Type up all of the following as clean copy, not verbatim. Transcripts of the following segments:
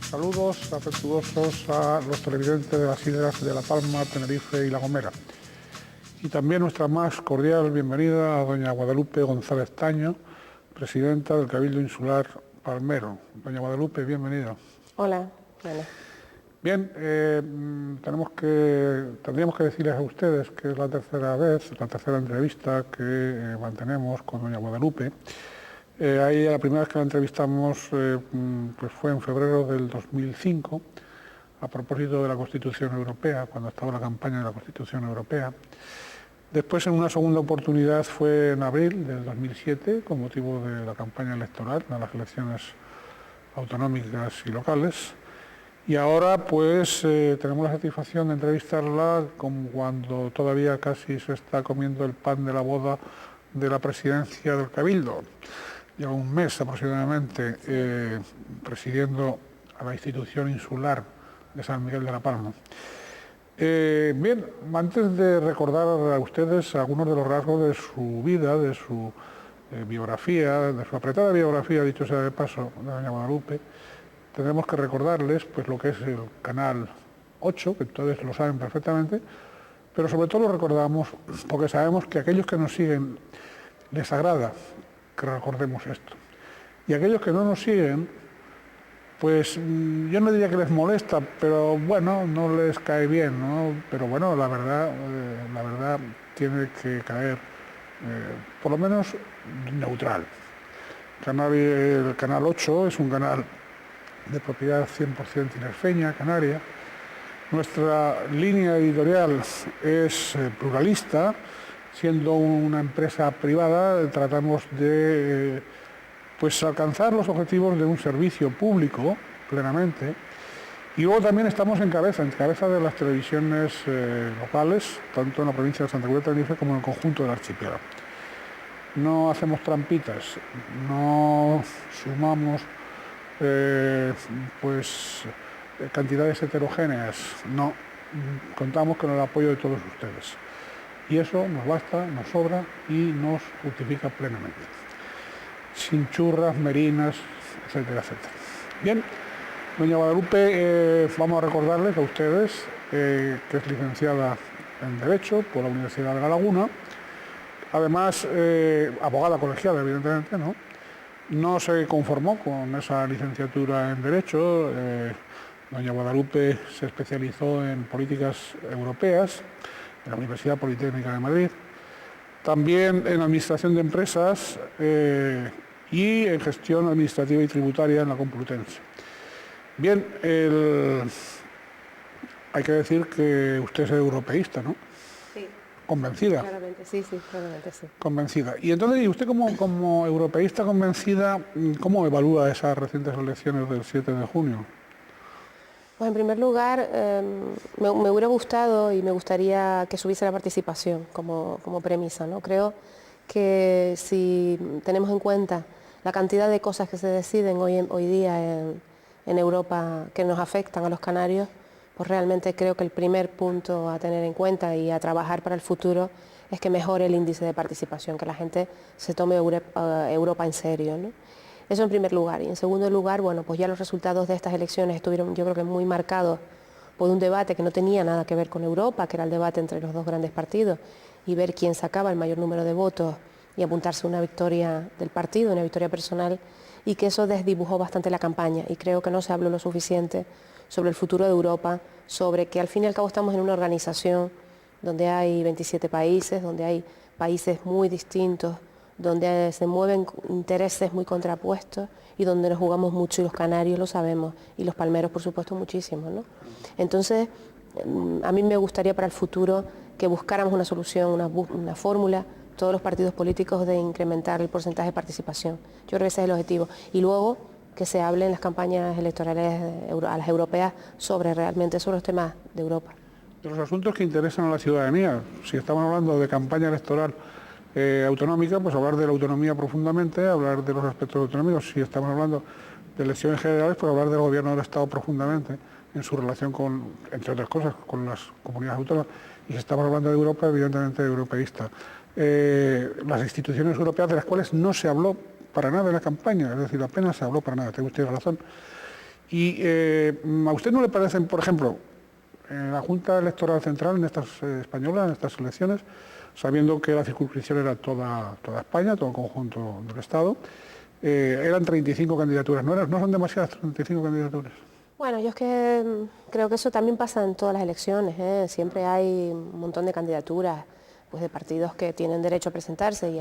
Saludos afectuosos a los televidentes de las islas de La Palma, Tenerife y La Gomera. Y también nuestra más cordial bienvenida a doña Guadalupe González Taño, presidenta del Cabildo Insular Palmero. Doña Guadalupe, bienvenida. Hola, bueno. Bien, tendríamos que decirles a ustedes que es la tercera entrevista que mantenemos con doña Guadalupe. Ahí la primera vez que la entrevistamos pues fue en febrero del 2005, a propósito de la Constitución Europea, cuando estaba la campaña de la Constitución Europea. Después, en una segunda oportunidad, fue en abril del 2007, con motivo de la campaña electoral, de las elecciones autonómicas y locales. Y ahora, pues, tenemos la satisfacción de entrevistarla como cuando todavía casi se está comiendo el pan de la boda de la presidencia del Cabildo. Lleva un mes aproximadamente presidiendo a la institución insular de San Miguel de la Palma. Bien, antes de recordar a ustedes algunos de los rasgos de su vida, de su biografía, de su apretada biografía, dicho sea de paso, de doña Guadalupe, tendremos que recordarles pues lo que es el Canal 8, que todos lo saben perfectamente, pero sobre todo lo recordamos porque sabemos que a aquellos que nos siguen les agrada que recordemos esto. Y aquellos que no nos siguen, pues yo no diría que les molesta, pero bueno, no les cae bien, ¿no? Pero bueno, la verdad tiene que caer, por lo menos, neutral. El Canal 8 es un canal de propiedad 100% tinerfeña, canaria. Nuestra línea editorial es pluralista. Siendo una empresa privada, tratamos de pues alcanzar los objetivos de un servicio público plenamente. Y luego también estamos en cabeza de las televisiones locales, tanto en la provincia de Santa Cruz de Tenerife como en el conjunto del archipiélago. No hacemos trampitas, no sumamos cantidades heterogéneas, no, contamos con el apoyo de todos ustedes. Y eso nos basta, nos sobra y nos justifica plenamente. Sin churras, merinas, etcétera, etcétera. Bien, doña Guadalupe, vamos a recordarles a ustedes que es licenciada en Derecho por la Universidad de La Laguna, además abogada colegiada, evidentemente, ¿no? No se conformó con esa licenciatura en Derecho. Doña Guadalupe se especializó en políticas europeas en la Universidad Politécnica de Madrid, también en Administración de Empresas y en Gestión Administrativa y Tributaria en la Complutense. Bien, hay que decir que usted es europeísta, ¿no? Sí. ¿Convencida? Claramente, sí, claramente sí. Convencida. Y entonces, ¿y usted como europeísta convencida, cómo evalúa esas recientes elecciones del 7 de junio? Pues en primer lugar, me hubiera gustado y me gustaría que subiese la participación como premisa, ¿no? Creo que si tenemos en cuenta la cantidad de cosas que se deciden hoy día en Europa que nos afectan a los canarios, pues realmente creo que el primer punto a tener en cuenta y a trabajar para el futuro es que mejore el índice de participación, que la gente se tome Europa en serio, ¿no? Eso en primer lugar. Y en segundo lugar, bueno, pues ya los resultados de estas elecciones estuvieron, yo creo que muy marcados por un debate que no tenía nada que ver con Europa, que era el debate entre los dos grandes partidos, y ver quién sacaba el mayor número de votos y apuntarse a una victoria del partido, una victoria personal, y que eso desdibujó bastante la campaña. Y creo que no se habló lo suficiente sobre el futuro de Europa, sobre que al fin y al cabo estamos en una organización donde hay 27 países, donde hay países muy distintos, donde se mueven intereses muy contrapuestos y donde nos jugamos mucho, y los canarios lo sabemos, y los palmeros por supuesto muchísimo, ¿no? Entonces, a mí me gustaría para el futuro que buscáramos una solución, una fórmula, todos los partidos políticos, de incrementar el porcentaje de participación. Yo creo que ese es el objetivo. Y luego que se hable en las campañas electorales a las europeas realmente sobre los temas de Europa. De los asuntos que interesan a la ciudadanía, si estamos hablando de campaña electoral autonómica, pues hablar de la autonomía profundamente, hablar de los aspectos autonómicos. Si estamos hablando de elecciones generales, pues hablar del gobierno del Estado profundamente en su relación con, entre otras cosas, con las comunidades autónomas. Y si estamos hablando de Europa, evidentemente europeísta. Las instituciones europeas, de las cuales no se habló para nada en la campaña, es decir, apenas se habló para nada, tiene usted razón. Y ¿a usted no le parecen, por ejemplo, en la Junta Electoral Central, en estas españolas, en estas elecciones, sabiendo que la circunscripción era toda España, todo el conjunto del Estado, eran 35 candidaturas, ¿no son demasiadas 35 candidaturas? Bueno, yo es que creo que eso también pasa en todas las elecciones, ¿eh? Siempre hay un montón de candidaturas pues, de partidos que tienen derecho a presentarse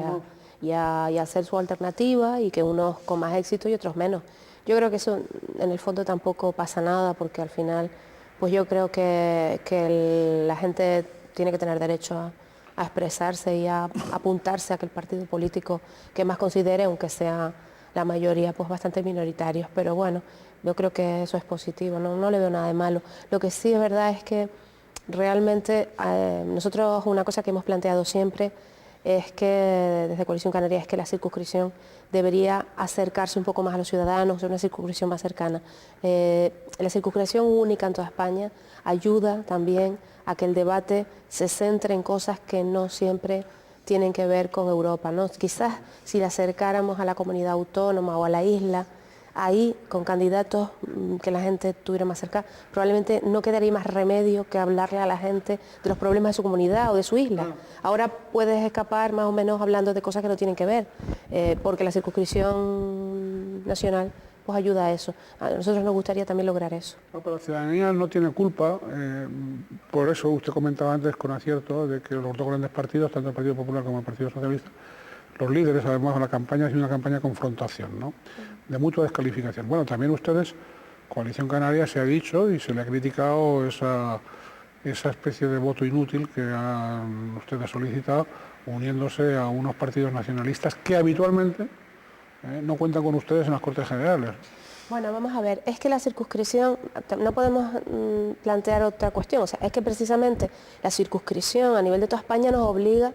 y a hacer su alternativa, y que unos con más éxito y otros menos. Yo creo que eso en el fondo tampoco pasa nada, porque al final pues yo creo que la gente tiene que tener derecho a expresarse y a apuntarse a aquel partido político que más considere, aunque sea la mayoría pues bastante minoritarios. Pero bueno, yo creo que eso es positivo, no le veo nada de malo. Lo que sí es verdad es que realmente nosotros, una cosa que hemos planteado siempre es que desde Coalición Canaria es que la circunscripción debería acercarse un poco más a los ciudadanos, una circunscripción más cercana. La circunscripción única en toda España ayuda también a que el debate se centre en cosas que no siempre tienen que ver con Europa, ¿no? Quizás si la acercáramos a la comunidad autónoma o a la isla, ahí con candidatos que la gente tuviera más cerca, probablemente no quedaría más remedio que hablarle a la gente de los problemas de su comunidad o de su isla. Ahora puedes escapar más o menos hablando de cosas que no tienen que ver, porque la circunscripción nacional pues ayuda a eso. A nosotros nos gustaría también lograr eso. No, pero la ciudadanía no tiene culpa, por eso usted comentaba antes con acierto de que los dos grandes partidos, tanto el Partido Popular como el Partido Socialista, los líderes además de la campaña ha sido una campaña de confrontación, ¿no? De mutua descalificación. Bueno, también ustedes, Coalición Canaria, se ha dicho y se le ha criticado esa especie de voto inútil que han ustedes solicitado, uniéndose a unos partidos nacionalistas que habitualmente no cuentan con ustedes en las Cortes Generales. Bueno, vamos a ver, es que la circunscripción, no podemos plantear otra cuestión, o sea, es que precisamente la circunscripción a nivel de toda España nos obliga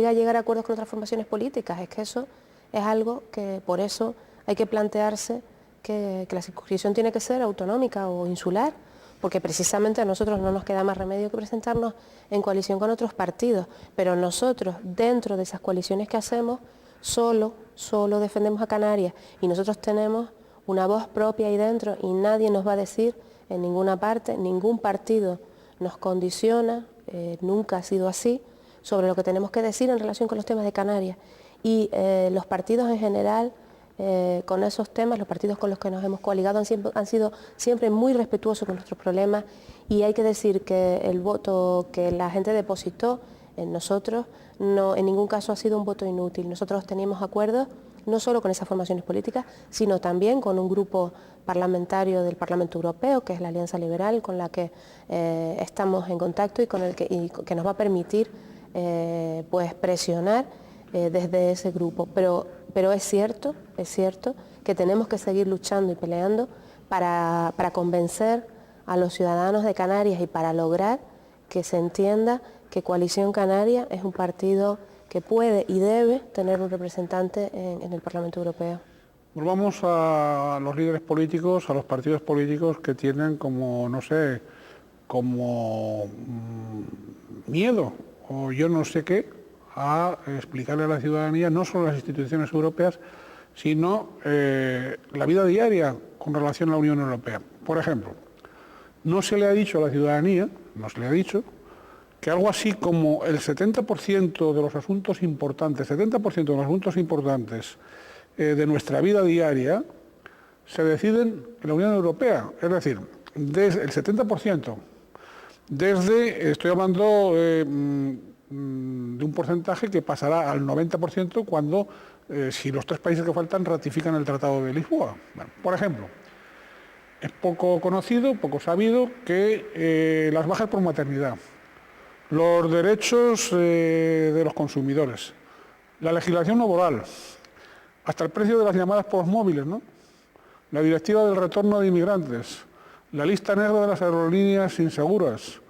a llegar a acuerdos con otras formaciones políticas. Es que eso es algo que por eso hay que plantearse que la circunscripción tiene que ser autonómica o insular, porque precisamente a nosotros no nos queda más remedio que presentarnos en coalición con otros partidos, pero nosotros dentro de esas coaliciones que hacemos solo defendemos a Canarias, y nosotros tenemos una voz propia ahí dentro y nadie nos va a decir en ninguna parte, ningún partido nos condiciona, nunca ha sido así, sobre lo que tenemos que decir en relación con los temas de Canarias. Y los partidos en general, con esos temas, los partidos con los que nos hemos coaligado han sido siempre muy respetuosos con nuestros problemas, y hay que decir que el voto que la gente depositó en nosotros no, en ningún caso ha sido un voto inútil. Nosotros teníamos acuerdos no solo con esas formaciones políticas, sino también con un grupo parlamentario del Parlamento Europeo, que es la Alianza Liberal, con la que estamos en contacto y que nos va a permitir pues presionar desde ese grupo. Pero es cierto que tenemos que seguir luchando y peleando para convencer a los ciudadanos de Canarias y para lograr que se entienda que Coalición Canaria es un partido que puede y debe tener un representante en el Parlamento Europeo. Volvamos a los líderes políticos, a los partidos políticos que tienen como, no sé, como miedo o yo no sé qué a explicarle a la ciudadanía no solo las instituciones europeas, sino la vida diaria con relación a la Unión Europea. Por ejemplo, no se le ha dicho a la ciudadanía, no se le ha dicho, que algo así como el 70% de los asuntos importantes, de nuestra vida diaria se deciden en la Unión Europea. Es decir, desde el 70%, estoy hablando de un porcentaje que pasará al 90% cuando, si los tres países que faltan ratifican el Tratado de Lisboa. Bueno, por ejemplo, es poco conocido, poco sabido, que las bajas por maternidad, los derechos de los consumidores, la legislación laboral, hasta el precio de las llamadas postmóviles, ¿no? La directiva del retorno de inmigrantes, la lista negra de las aerolíneas inseguras,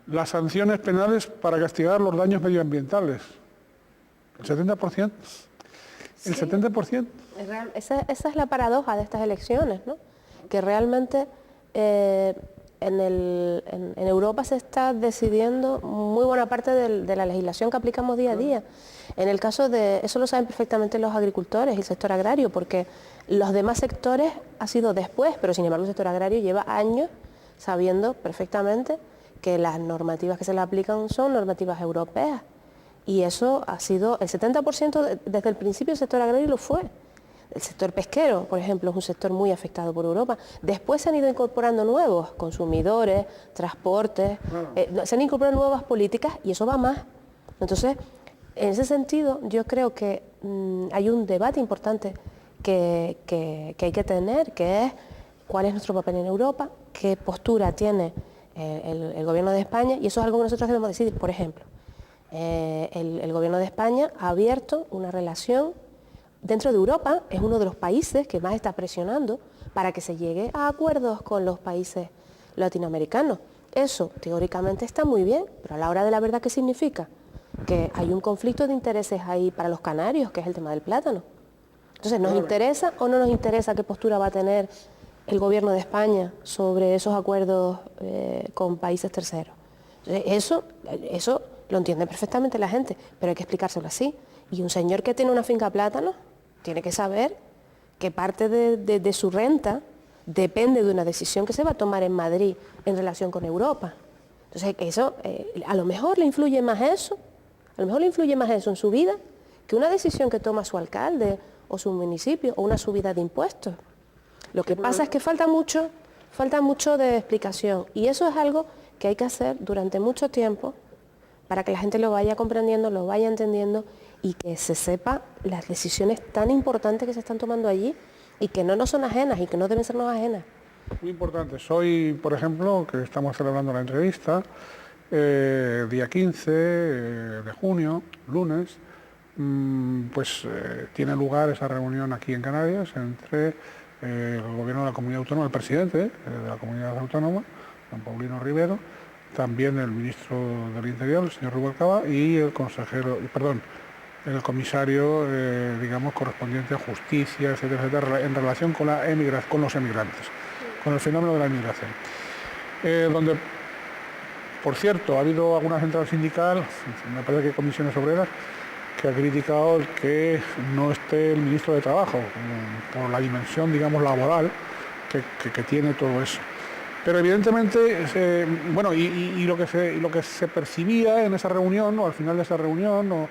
las sanciones penales para castigar los daños medioambientales. ¿El 70%? Sí, ¿El 70%? Esa es la paradoja de estas elecciones, ¿no? Que realmente en Europa se está decidiendo muy buena parte de la legislación que aplicamos día a día. En el caso de, eso lo saben perfectamente los agricultores y el sector agrario, porque los demás sectores ha sido después, pero sin embargo el sector agrario lleva años sabiendo perfectamente que las normativas que se le aplican son normativas europeas. Y eso ha sido, el 70% desde el principio del sector agrario lo fue. El sector pesquero, por ejemplo, es un sector muy afectado por Europa. Después se han ido incorporando nuevos consumidores, transportes, se han incorporado nuevas políticas y eso va más. Entonces, en ese sentido, yo creo que hay un debate importante que hay que tener, que es cuál es nuestro papel en Europa, qué postura tiene el gobierno de España, y eso es algo que nosotros debemos decidir. Por ejemplo, el gobierno de España ha abierto una relación dentro de Europa, es uno de los países que más está presionando para que se llegue a acuerdos con los países latinoamericanos. Eso teóricamente está muy bien, pero a la hora de la verdad, ¿qué significa? Que hay un conflicto de intereses ahí para los canarios, que es el tema del plátano. Entonces, ¿nos interesa o no nos interesa qué postura va a tener el gobierno de España sobre esos acuerdos con países terceros? Entonces, eso lo entiende perfectamente la gente, pero hay que explicárselo así. Y un señor que tiene una finca de plátano tiene que saber que parte de su renta depende de una decisión que se va a tomar en Madrid en relación con Europa. Entonces, eso, a lo mejor le influye más eso, en su vida que una decisión que toma su alcalde o su municipio o una subida de impuestos. Lo que pasa es que falta mucho de explicación y eso es algo que hay que hacer durante mucho tiempo para que la gente lo vaya comprendiendo, lo vaya entendiendo y que se sepa las decisiones tan importantes que se están tomando allí y que no nos son ajenas y que no deben sernos ajenas. Muy importante. Hoy, por ejemplo, que estamos celebrando la entrevista, día 15 de junio, lunes, tiene lugar esa reunión aquí en Canarias entre el gobierno de la comunidad autónoma, el presidente de la comunidad autónoma, don Paulino Rivero, también el ministro del Interior, el señor Rubalcaba, y el el comisario, correspondiente a justicia, etcétera, etcétera, en relación con los emigrantes, con el fenómeno de la inmigración. Donde, por cierto, ha habido alguna central sindical, me parece que Comisiones Obreras, que ha criticado el que no esté el ministro de Trabajo, por la dimensión, laboral que tiene todo eso. Pero evidentemente, lo que se percibía en esa reunión, o al final de esa reunión,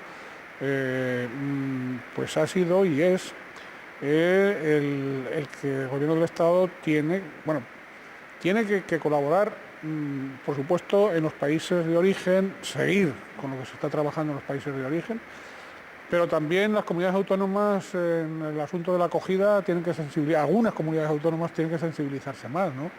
ha sido y es el que el gobierno del Estado tiene que colaborar, por supuesto, en los países de origen, seguir con lo que se está trabajando en los países de origen, pero también las comunidades autónomas en el asunto de la acogida algunas comunidades autónomas tienen que sensibilizarse más, ¿no?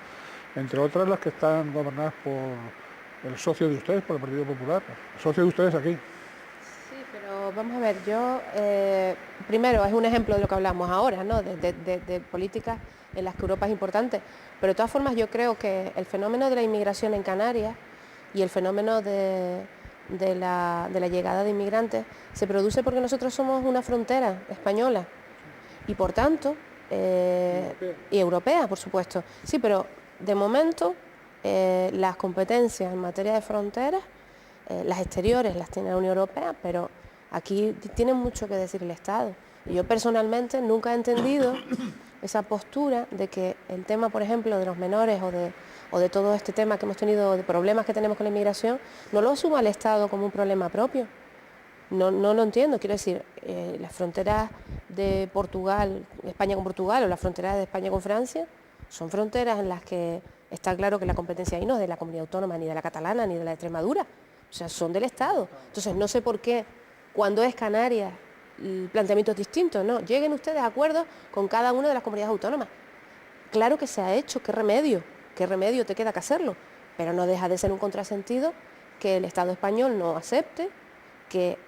Entre otras las que están gobernadas por el socio de ustedes, por el Partido Popular, el socio de ustedes aquí. Sí, pero vamos a ver, primero es un ejemplo de lo que hablamos ahora, ¿no? de políticas en las que Europa es importante, pero de todas formas yo creo que el fenómeno de la inmigración en Canarias y el fenómeno de la llegada de inmigrantes se produce porque nosotros somos una frontera española y por tanto, y europea, por supuesto, sí, pero de momento las competencias en materia de fronteras, las exteriores las tiene la Unión Europea, pero aquí tiene mucho que decir el Estado. Y yo personalmente nunca he entendido esa postura de que el tema, por ejemplo, de los menores o de todo este tema que hemos tenido, de problemas que tenemos con la inmigración, no lo asuma el Estado como un problema propio. No lo entiendo, quiero decir, las fronteras de Portugal, España con Portugal, o las fronteras de España con Francia, son fronteras en las que está claro que la competencia ahí no es de la comunidad autónoma, ni de la catalana, ni de la de Extremadura, o sea, son del Estado. Entonces, no sé por qué, cuando es Canarias, el planteamiento es distinto, ¿no? Lleguen ustedes a acuerdos con cada una de las comunidades autónomas. Claro que se ha hecho, qué remedio te queda que hacerlo, pero no deja de ser un contrasentido que el Estado español no acepte que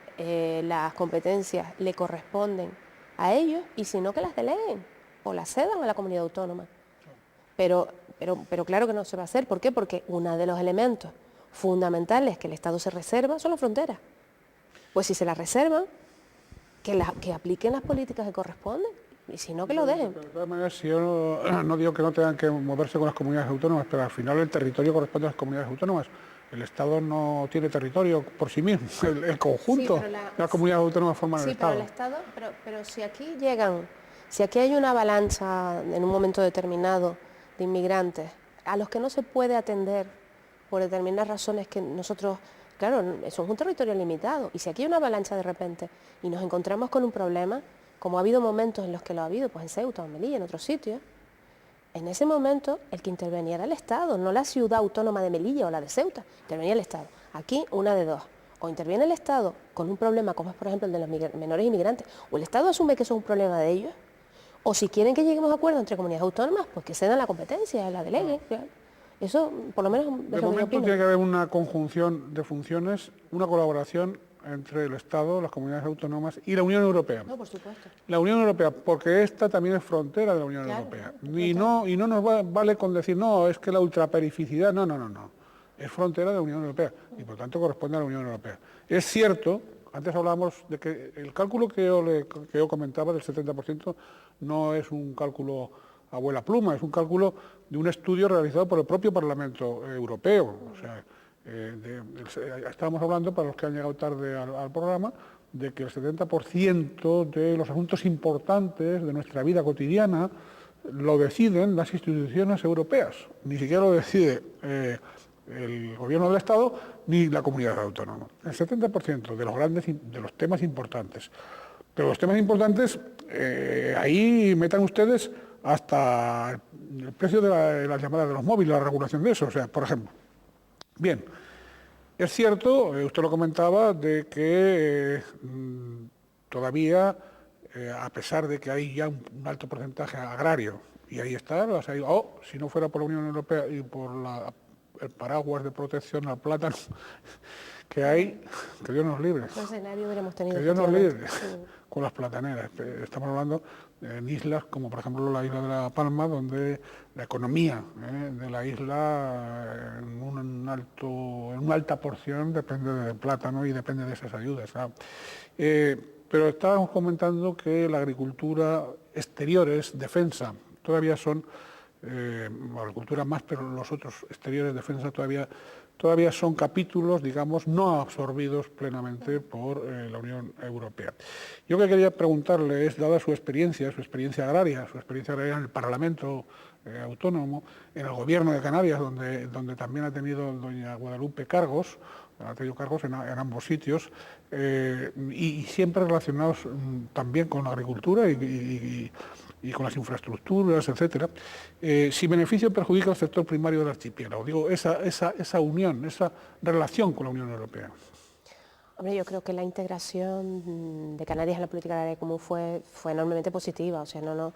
las competencias le corresponden a ellos y sino que las deleguen o las cedan a la comunidad autónoma. Pero claro que no se va a hacer. ¿Por qué? Porque uno de los elementos fundamentales que el Estado se reserva son las fronteras. Pues si se las reservan, que apliquen las políticas que corresponden y si no, que lo dejen. De todas maneras, si yo no digo que no tengan que moverse con las comunidades autónomas, pero al final el territorio corresponde a las comunidades autónomas. El Estado no tiene territorio por sí mismo, el conjunto de las comunidades autónomas forman el Estado. Sí, pero el Estado, pero si aquí llegan, si aquí hay una avalancha en un momento determinado de inmigrantes a los que no se puede atender por determinadas razones que nosotros, claro, eso es un territorio limitado, y si aquí hay una avalancha de repente y nos encontramos con un problema, como ha habido momentos en los que lo ha habido, pues en Ceuta, en Melilla, en otros sitios, en ese momento el que intervenía era el Estado, no la ciudad autónoma de Melilla o la de Ceuta, intervenía el Estado. Aquí una de dos, o interviene el Estado con un problema como es por ejemplo el de los menores inmigrantes, o el Estado asume que eso es un problema de ellos, o si quieren que lleguemos a acuerdos entre comunidades autónomas, pues que cedan la competencia, la deleguen. Eso por lo menos de momento tiene que haber una conjunción de funciones, una colaboración entre el Estado, las comunidades autónomas y la Unión Europea. No, por supuesto. La Unión Europea, porque esta también es frontera de la Unión Europea. Y no nos vale con decir, no, es que la ultraperificidad, no. Es frontera de la Unión Europea y por tanto corresponde a la Unión Europea. Es cierto, antes hablábamos de que el cálculo que yo comentaba del 70% no es un cálculo abuela pluma, es un cálculo de un estudio realizado por el propio Parlamento Europeo. O sea, estábamos hablando, para los que han llegado tarde al programa, de que el 70% de los asuntos importantes de nuestra vida cotidiana lo deciden las instituciones europeas, ni siquiera lo decide el gobierno del Estado ni la comunidad autónoma. El 70% de los temas importantes. Pero los temas importantes, ahí metan ustedes hasta el precio de las llamadas de los móviles, la regulación de eso, o sea, por ejemplo. Bien, es cierto, usted lo comentaba, de que todavía, a pesar de que hay ya un alto porcentaje agrario, y ahí está, si no fuera por la Unión Europea y por el paraguas de protección al plátano que hay, que Dios nos libre. ¿Qué escenario hubiéramos tenido? Que Dios nos libre con las plataneras. Estamos hablando en islas como por ejemplo la isla de La Palma, donde la economía de la isla en una alta porción depende del plátano y depende de esas ayudas. Pero estábamos comentando que la agricultura exteriores, defensa, todavía son, agricultura más, pero los otros exteriores, defensa, todavía son capítulos, digamos, no absorbidos plenamente por la Unión Europea. Yo que quería preguntarle es, dada su experiencia agraria en el Parlamento autónomo, en el Gobierno de Canarias, donde también ha tenido doña Guadalupe cargos, ha tenido cargos en ambos sitios, y siempre relacionados también con la agricultura y con las infraestructuras, etcétera, si beneficia o perjudica al sector primario del archipiélago. Digo, esa unión, esa relación con la Unión Europea. Hombre, yo creo que la integración de Canarias en la política agraria común fue enormemente positiva. O sea, no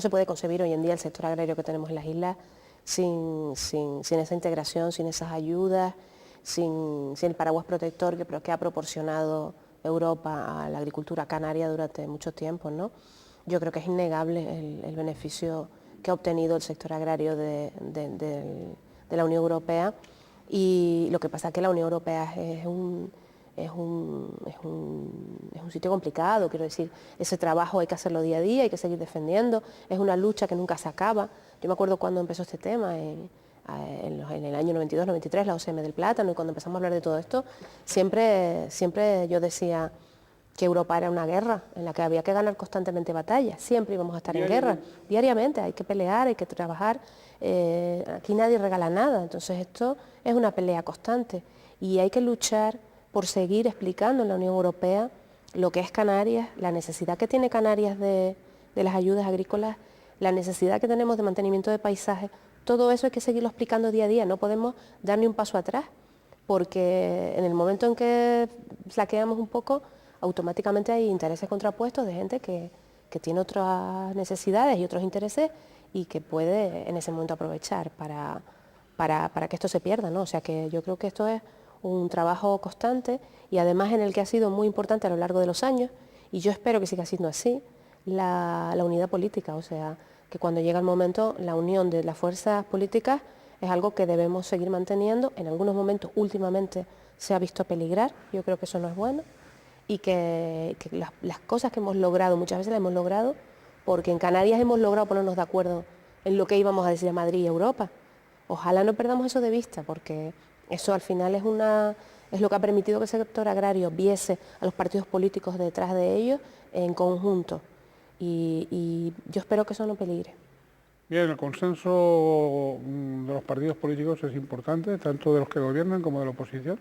se puede concebir hoy en día el sector agrario que tenemos en las islas sin esa integración, sin esas ayudas, sin el paraguas protector que ha proporcionado Europa a la agricultura canaria durante mucho tiempo, ¿no? Yo creo que es innegable el beneficio que ha obtenido el sector agrario de la Unión Europea, y lo que pasa es que la Unión Europea es un sitio complicado, quiero decir, ese trabajo hay que hacerlo día a día, hay que seguir defendiendo, es una lucha que nunca se acaba. Yo me acuerdo cuando empezó este tema, en el año 92-93, la OCM del plátano, y cuando empezamos a hablar de todo esto, siempre yo decía que Europa era una guerra en la que había que ganar constantemente batallas, siempre íbamos a estar en guerra, diariamente, hay que pelear, hay que trabajar, aquí nadie regala nada, entonces esto es una pelea constante y hay que luchar por seguir explicando en la Unión Europea lo que es Canarias, la necesidad que tiene Canarias de las ayudas agrícolas, la necesidad que tenemos de mantenimiento de paisajes. Todo eso hay que seguirlo explicando día a día, no podemos dar ni un paso atrás, porque en el momento en que flaqueamos un poco, automáticamente hay intereses contrapuestos de gente que tiene otras necesidades y otros intereses y que puede en ese momento aprovechar para que esto se pierda, ¿no? O sea que yo creo que esto es un trabajo constante y además en el que ha sido muy importante a lo largo de los años, y yo espero que siga siendo así, la unidad política, o sea, que cuando llega el momento la unión de las fuerzas políticas es algo que debemos seguir manteniendo. En algunos momentos últimamente se ha visto peligrar, yo creo que eso no es bueno, y que las cosas que hemos logrado, muchas veces las hemos logrado porque en Canarias hemos logrado ponernos de acuerdo en lo que íbamos a decir a Madrid y Europa. Ojalá no perdamos eso de vista, porque eso al final es lo que ha permitido que el sector agrario viese a los partidos políticos detrás de ellos en conjunto. Y yo espero que eso no peligre. Bien, el consenso de los partidos políticos es importante, tanto de los que gobiernan como de la oposición.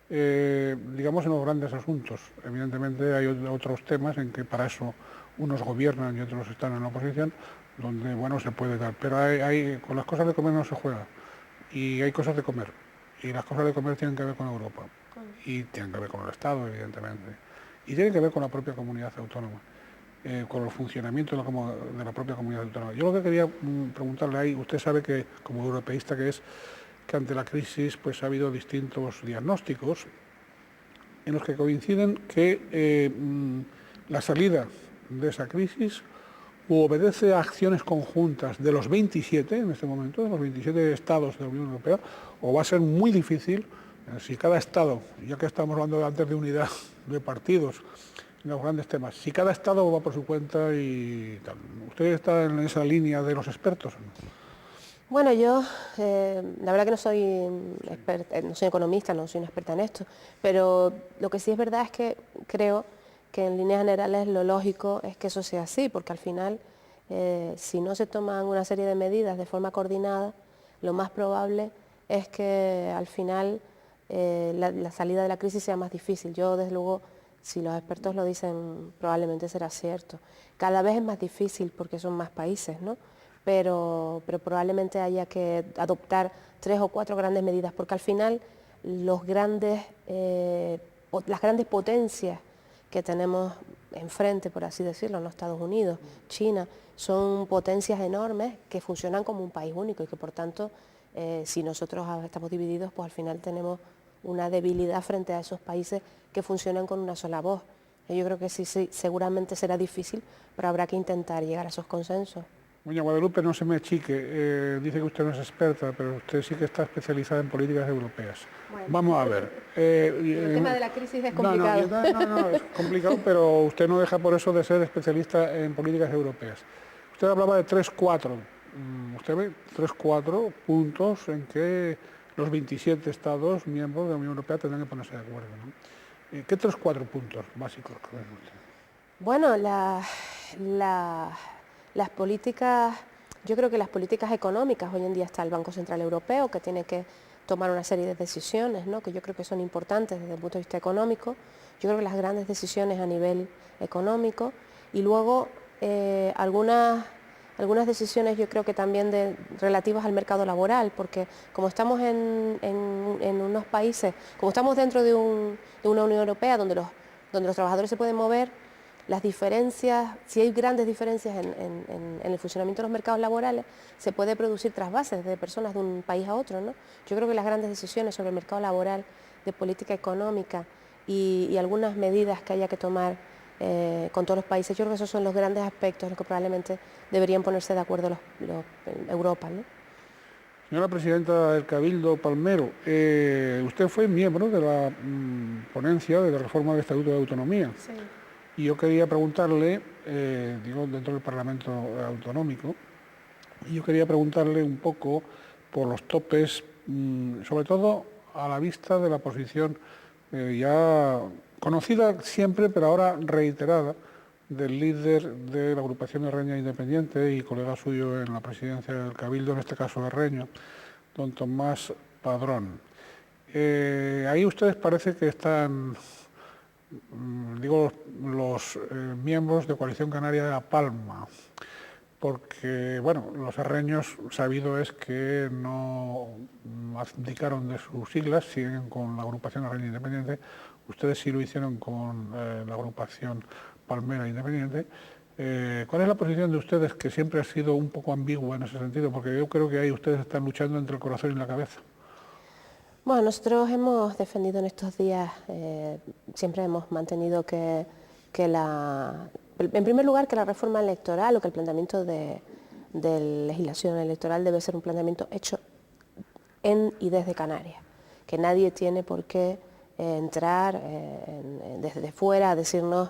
Digamos en los grandes asuntos. Evidentemente hay otros temas en que para eso unos gobiernan y otros están en la oposición, donde bueno se puede dar, pero con las cosas de comer no se juega y hay cosas de comer y las cosas de comer tienen que ver con Europa y tienen que ver con el Estado, evidentemente, y tienen que ver con la propia comunidad autónoma. Con el funcionamiento de la propia comunidad autónoma. Yo lo que quería preguntarle ahí, usted sabe que como europeísta que es, que ante la crisis pues ha habido distintos diagnósticos en los que coinciden que la salida de esa crisis obedece a acciones conjuntas de los 27 en este momento, de los 27 estados de la Unión Europea, o va a ser muy difícil si cada estado, ya que estamos hablando antes de unidad de partidos, en los grandes temas, si cada estado va por su cuenta y tal. ¿Usted está en esa línea de los expertos? Bueno, yo la verdad que no soy experta, no soy economista, no soy una experta en esto, pero lo que sí es verdad es que creo que en líneas generales lo lógico es que eso sea así, porque al final si no se toman una serie de medidas de forma coordinada, lo más probable es que al final la salida de la crisis sea más difícil. Yo desde luego, si los expertos lo dicen, probablemente será cierto. Cada vez es más difícil porque son más países, ¿no? Pero probablemente haya que adoptar 3 o 4 grandes medidas, porque al final las grandes potencias que tenemos enfrente, por así decirlo, los Estados Unidos, China, son potencias enormes que funcionan como un país único y que por tanto, si nosotros estamos divididos, pues al final tenemos una debilidad frente a esos países que funcionan con una sola voz. Yo creo que sí, seguramente será difícil, pero habrá que intentar llegar a esos consensos. Doña Guadalupe, no se me achique, dice que usted no es experta, pero usted sí que está especializada en políticas europeas. Bueno, vamos a ver. El tema de la crisis es complicado. No, es complicado, pero usted no deja por eso de ser especialista en políticas europeas. Usted hablaba de 3-4, usted ve 3-4 puntos en que los 27 Estados miembros de la Unión Europea tendrán que ponerse de acuerdo, ¿no? ¿Qué 3-4 puntos básicos que ven usted? Bueno, las políticas, yo creo que las políticas económicas, hoy en día está el Banco Central Europeo, que tiene que tomar una serie de decisiones, ¿no?, que yo creo que son importantes desde el punto de vista económico. Yo creo que las grandes decisiones a nivel económico y luego algunas decisiones yo creo que también relativas al mercado laboral, porque como estamos en unos países, como estamos dentro de una Unión Europea donde los trabajadores se pueden mover, las diferencias, si hay grandes diferencias en el funcionamiento de los mercados laborales, se puede producir trasvases de personas de un país a otro, ¿no? Yo creo que las grandes decisiones sobre el mercado laboral, de política económica y algunas medidas que haya que tomar con todos los países, yo creo que esos son los grandes aspectos en los que probablemente deberían ponerse de acuerdo Europa, ¿no? Señora Presidenta del Cabildo Palmero, usted fue miembro de la ponencia de la reforma del Estatuto de Autonomía. Sí. Y yo quería preguntarle, dentro del Parlamento Autonómico, y yo quería preguntarle un poco por los topes, sobre todo a la vista de la posición ya conocida siempre, pero ahora reiterada, del líder de la agrupación de Reña Independiente y colega suyo en la presidencia del Cabildo, en este caso de Reño, don Tomás Padrón. Ahí ustedes parece que están, los miembros de Coalición Canaria de La Palma, porque, bueno, los herreños sabido es que no abdicaron de sus siglas, siguen con la agrupación Herreña Independiente, ustedes sí lo hicieron con la agrupación Palmera Independiente. ¿Cuál es la posición de ustedes, que siempre ha sido un poco ambigua en ese sentido? Porque yo creo que ahí ustedes están luchando entre el corazón y la cabeza. Bueno, nosotros hemos defendido en estos días, siempre hemos mantenido en primer lugar, que la reforma electoral o que el planteamiento de legislación electoral debe ser un planteamiento hecho en y desde Canarias, que nadie tiene por qué entrar desde fuera a decirnos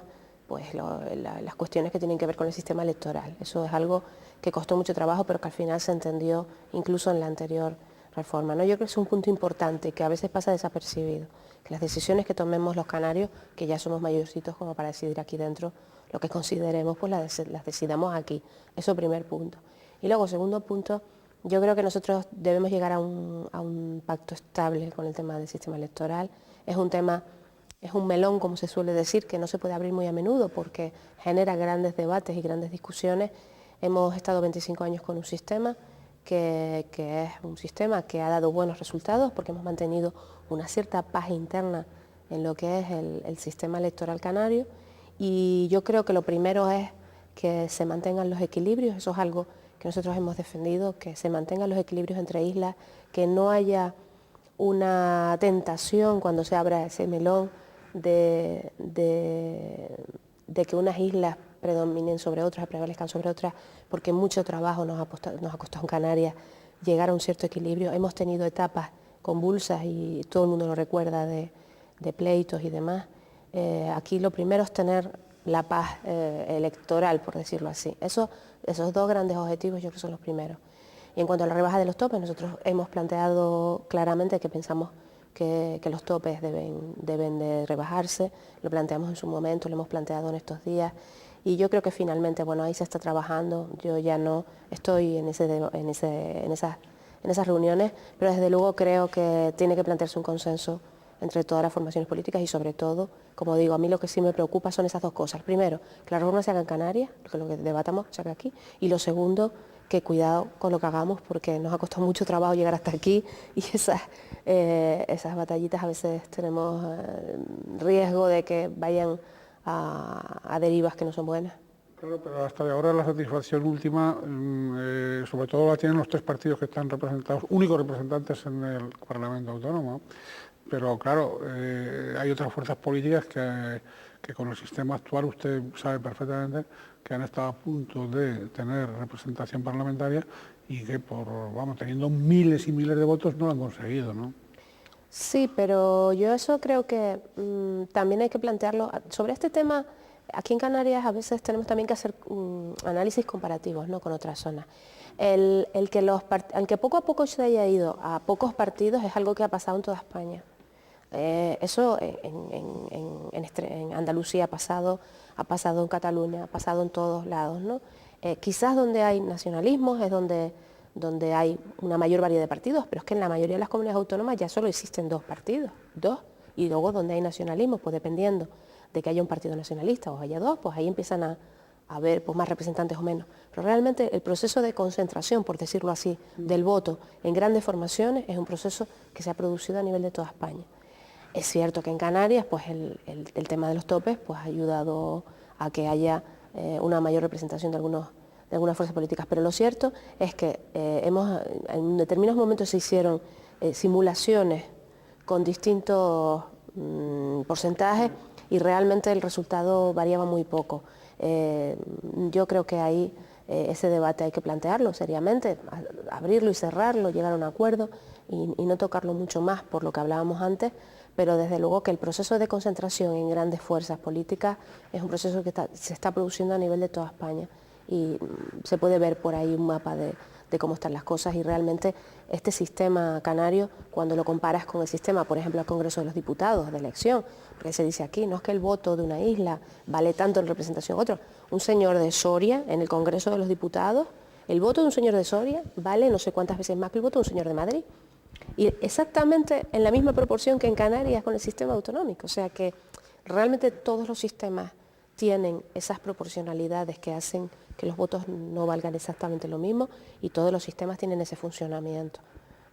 pues las cuestiones que tienen que ver con el sistema electoral. Eso es algo que costó mucho trabajo, pero que al final se entendió incluso en la anterior reforma, ¿no? Yo creo que es un punto importante que a veces pasa desapercibido, que las decisiones que tomemos los canarios, que ya somos mayorcitos como para decidir aquí dentro, lo que consideremos, pues las decidamos aquí. Eso primer punto. Y luego, segundo punto, yo creo que nosotros debemos llegar a un pacto estable con el tema del sistema electoral. Es un melón, como se suele decir, que no se puede abrir muy a menudo porque genera grandes debates y grandes discusiones. Hemos estado 25 años con un sistema que es un sistema que ha dado buenos resultados porque hemos mantenido una cierta paz interna en lo que es el sistema electoral canario, y yo creo que lo primero es que se mantengan los equilibrios. Eso es algo que nosotros hemos defendido, que se mantengan los equilibrios entre islas, que no haya una tentación cuando se abra ese melón de que unas islas predominen sobre otras, prevalezcan sobre otras, porque mucho trabajo nos ha costado en Canarias llegar a un cierto equilibrio. Hemos tenido etapas convulsas y todo el mundo lo recuerda de pleitos y demás. Aquí lo primero es tener la paz electoral, por decirlo así. Esos dos grandes objetivos yo creo que son los primeros. Y en cuanto a la rebaja de los topes, nosotros hemos planteado claramente que pensamos que los topes deben de rebajarse. Lo planteamos en su momento, lo hemos planteado en estos días, y yo creo que finalmente, bueno, ahí se está trabajando. Yo ya no estoy en esas reuniones, pero desde luego creo que tiene que plantearse un consenso entre todas las formaciones políticas y sobre todo, como digo, a mí lo que sí me preocupa son esas dos cosas. Primero, que la reforma se haga en Canarias, que lo que debatamos se haga aquí, y lo segundo, que cuidado con lo que hagamos porque nos ha costado mucho trabajo llegar hasta aquí, y esas batallitas a veces tenemos riesgo de que vayan a derivas que no son buenas. Claro, pero hasta ahora la satisfacción última, sobre todo la tienen los tres partidos que están representados, únicos representantes en el Parlamento Autónomo. Pero claro, hay otras fuerzas políticas que con el sistema actual usted sabe perfectamente que han estado a punto de tener representación parlamentaria y que teniendo miles y miles de votos no lo han conseguido, ¿no? Sí, pero yo eso creo que también hay que plantearlo. Sobre este tema, aquí en Canarias a veces tenemos también que hacer análisis comparativos, ¿no?, con otras zonas. El que poco a poco se haya ido a pocos partidos es algo que ha pasado en toda España. Eso en Andalucía ha pasado en Cataluña, ha pasado en todos lados, ¿no? Quizás donde hay nacionalismos es donde hay una mayor variedad de partidos, pero es que en la mayoría de las comunidades autónomas ya solo existen dos partidos, y luego donde hay nacionalismo, pues dependiendo de que haya un partido nacionalista o haya dos, pues ahí empiezan a haber pues, más representantes o menos. Pero realmente el proceso de concentración, por decirlo así, del voto en grandes formaciones es un proceso que se ha producido a nivel de toda España. Es cierto que en Canarias pues el tema de los topes pues, ha ayudado a que haya una mayor representación de algunas fuerzas políticas, pero lo cierto es que en determinados momentos se hicieron simulaciones con distintos porcentajes y realmente el resultado variaba muy poco. Yo creo que ahí ese debate hay que plantearlo seriamente, abrirlo y cerrarlo, llegar a un acuerdo y no tocarlo mucho más por lo que hablábamos antes, pero desde luego que el proceso de concentración en grandes fuerzas políticas es un proceso que se está produciendo a nivel de toda España y se puede ver por ahí un mapa de cómo están las cosas, y realmente este sistema canario, cuando lo comparas con el sistema, por ejemplo, al Congreso de los Diputados de elección, porque se dice aquí, no es que el voto de una isla vale tanto en representación a otro. Un señor de Soria en el Congreso de los Diputados, el voto de un señor de Soria vale no sé cuántas veces más que el voto de un señor de Madrid. Y exactamente en la misma proporción que en Canarias con el sistema autonómico. O sea que realmente todos los sistemas tienen esas proporcionalidades que hacen que los votos no valgan exactamente lo mismo, y todos los sistemas tienen ese funcionamiento.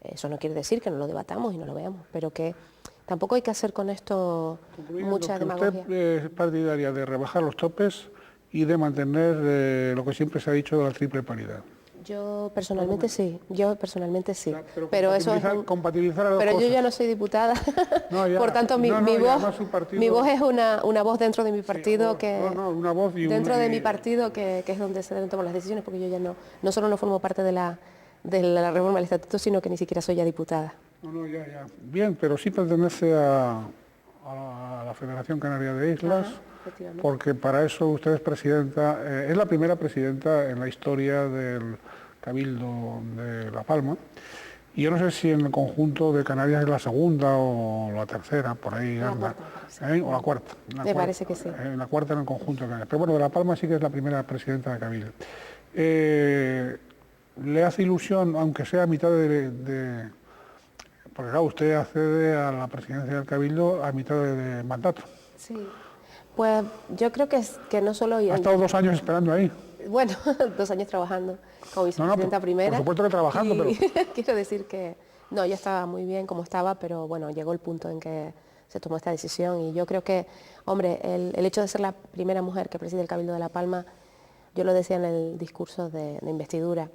Eso no quiere decir que no lo debatamos y no lo veamos, pero que tampoco hay que hacer con esto mucha demagogia. ¿Usted es partidaria de rebajar los topes y de mantener lo que siempre se ha dicho de la triple paridad? Yo personalmente sí, Claro, pero eso es compatibilizar las dos pero cosas. yo ya no soy diputada, No, ya. por tanto mi voz es una voz dentro de mi partido, una voz dentro de mi partido que es donde se deben tomar las decisiones, porque yo ya no solo no formo parte de la reforma del estatuto, sino que ni siquiera soy ya diputada. Ya. Bien, pero sí pertenece a la Federación Canaria de Islas. Ajá. efectivamente. porque para eso usted es presidenta, es la primera presidenta en la historia del Cabildo de La Palma. Y yo no sé si en el conjunto de Canarias es la segunda o la tercera, por ahí La anda. cuarta, me parece. O la cuarta. Me parece que sí. La cuarta en el conjunto de Canarias. Pero bueno, de La Palma sí que es la primera presidenta de Cabildo. ¿Le hace ilusión, aunque sea a mitad porque claro, usted accede a la presidencia del Cabildo a mitad de mandato. Sí. Pues yo creo que no solo... Ha estado 2 años esperando ahí. Bueno, 2 años trabajando como vicepresidenta por primera. supuesto que trabajando, y pero... quiero decir que no, yo estaba muy bien como estaba, pero bueno, llegó el punto en que se tomó esta decisión y yo creo que, hombre, el hecho de ser la primera mujer que preside el Cabildo de La Palma, yo lo decía en el discurso de investidura,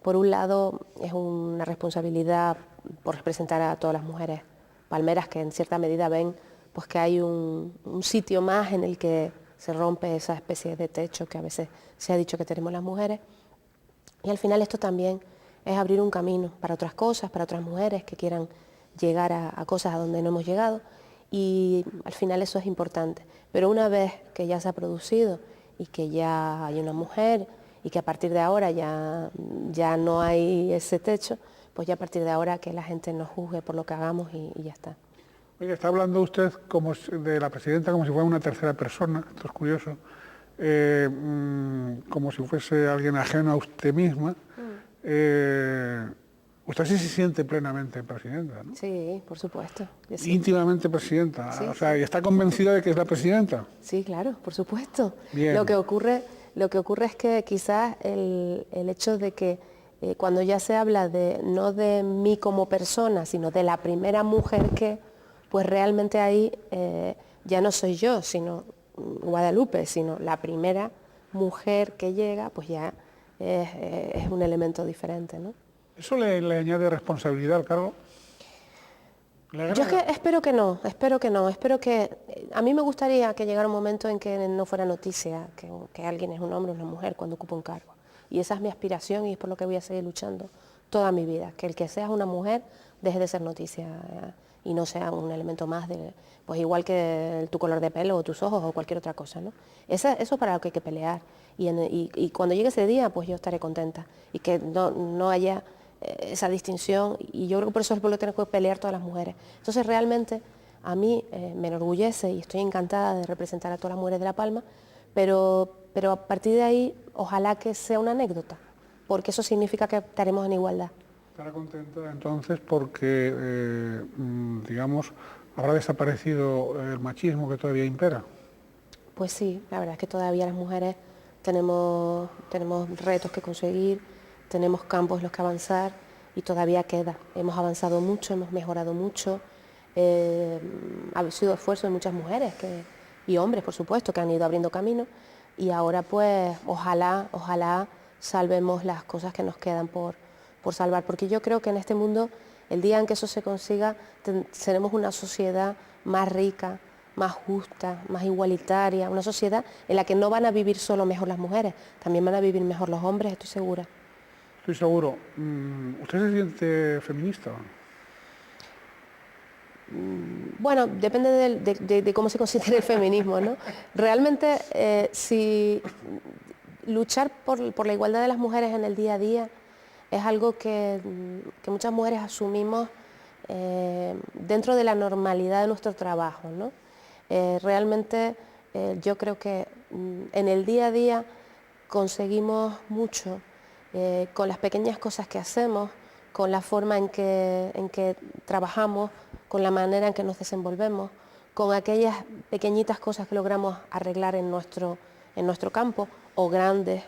por un lado es una responsabilidad por representar a todas las mujeres palmeras que en cierta medida ven pues que hay un sitio más en el que se rompe esa especie de techo que a veces se ha dicho que tenemos las mujeres. Y al final esto también es abrir un camino para otras cosas, para otras mujeres que quieran llegar a cosas a donde no hemos llegado. Y al final eso es importante. Pero una vez que ya se ha producido y que ya hay una mujer y que a partir de ahora ya no hay ese techo, pues ya a partir de ahora que la gente nos juzgue por lo que hagamos y ya está. Oye, está hablando usted de la presidenta como si fuera una tercera persona, esto es curioso, como si fuese alguien ajeno a usted misma. Usted sí se siente plenamente presidenta, ¿no? Sí, por supuesto. Sí. Íntimamente presidenta, Sí, o sea, ¿y está convencida de que es la presidenta? Sí, claro, por supuesto. Bien. Lo que ocurre es que quizás el hecho de que cuando ya se habla no de mí como persona, sino de la primera mujer que, pues realmente ahí ya no soy yo, sino Guadalupe, sino la primera mujer que llega, pues ya es un elemento diferente, ¿no? ¿Eso le añade responsabilidad al cargo? Yo es que espero que no, a mí me gustaría que llegara un momento en que no fuera noticia que alguien es un hombre o una mujer cuando ocupa un cargo. Y esa es mi aspiración y es por lo que voy a seguir luchando toda mi vida, que el que seas una mujer deje de ser noticia y no sea un elemento más pues igual que tu color de pelo o tus ojos o cualquier otra cosa, ¿no? Eso es para lo que hay que pelear y cuando llegue ese día pues yo estaré contenta y que no haya esa distinción y yo creo que por eso es por lo que tenemos que pelear todas las mujeres. Entonces realmente a mí me enorgullece y estoy encantada de representar a todas las mujeres de La Palma, pero a partir de ahí ojalá que sea una anécdota, porque eso significa que estaremos en igualdad. Estará contenta entonces porque, digamos, habrá desaparecido el machismo que todavía impera. Pues sí, la verdad es que todavía las mujeres tenemos retos que conseguir, tenemos campos en los que avanzar y todavía queda. Hemos avanzado mucho, hemos mejorado mucho, ha sido esfuerzo de muchas mujeres y hombres, por supuesto, que han ido abriendo camino y ahora pues ojalá salvemos las cosas que nos quedan por salvar, porque yo creo que en este mundo, el día en que eso se consiga, seremos una sociedad más rica, más justa, más igualitaria, una sociedad en la que no van a vivir solo mejor las mujeres, también van a vivir mejor los hombres, estoy segura. Estoy seguro. ¿Usted se siente feminista? Bueno, depende de cómo se considere el feminismo, ¿no? Realmente, si luchar por la igualdad de las mujeres en el día a día es algo que muchas mujeres asumimos dentro de la normalidad de nuestro trabajo, ¿no? Realmente yo creo que en el día a día conseguimos mucho con las pequeñas cosas que hacemos, con la forma en que trabajamos, con la manera en que nos desenvolvemos, con aquellas pequeñitas cosas que logramos arreglar en nuestro campo o grandes,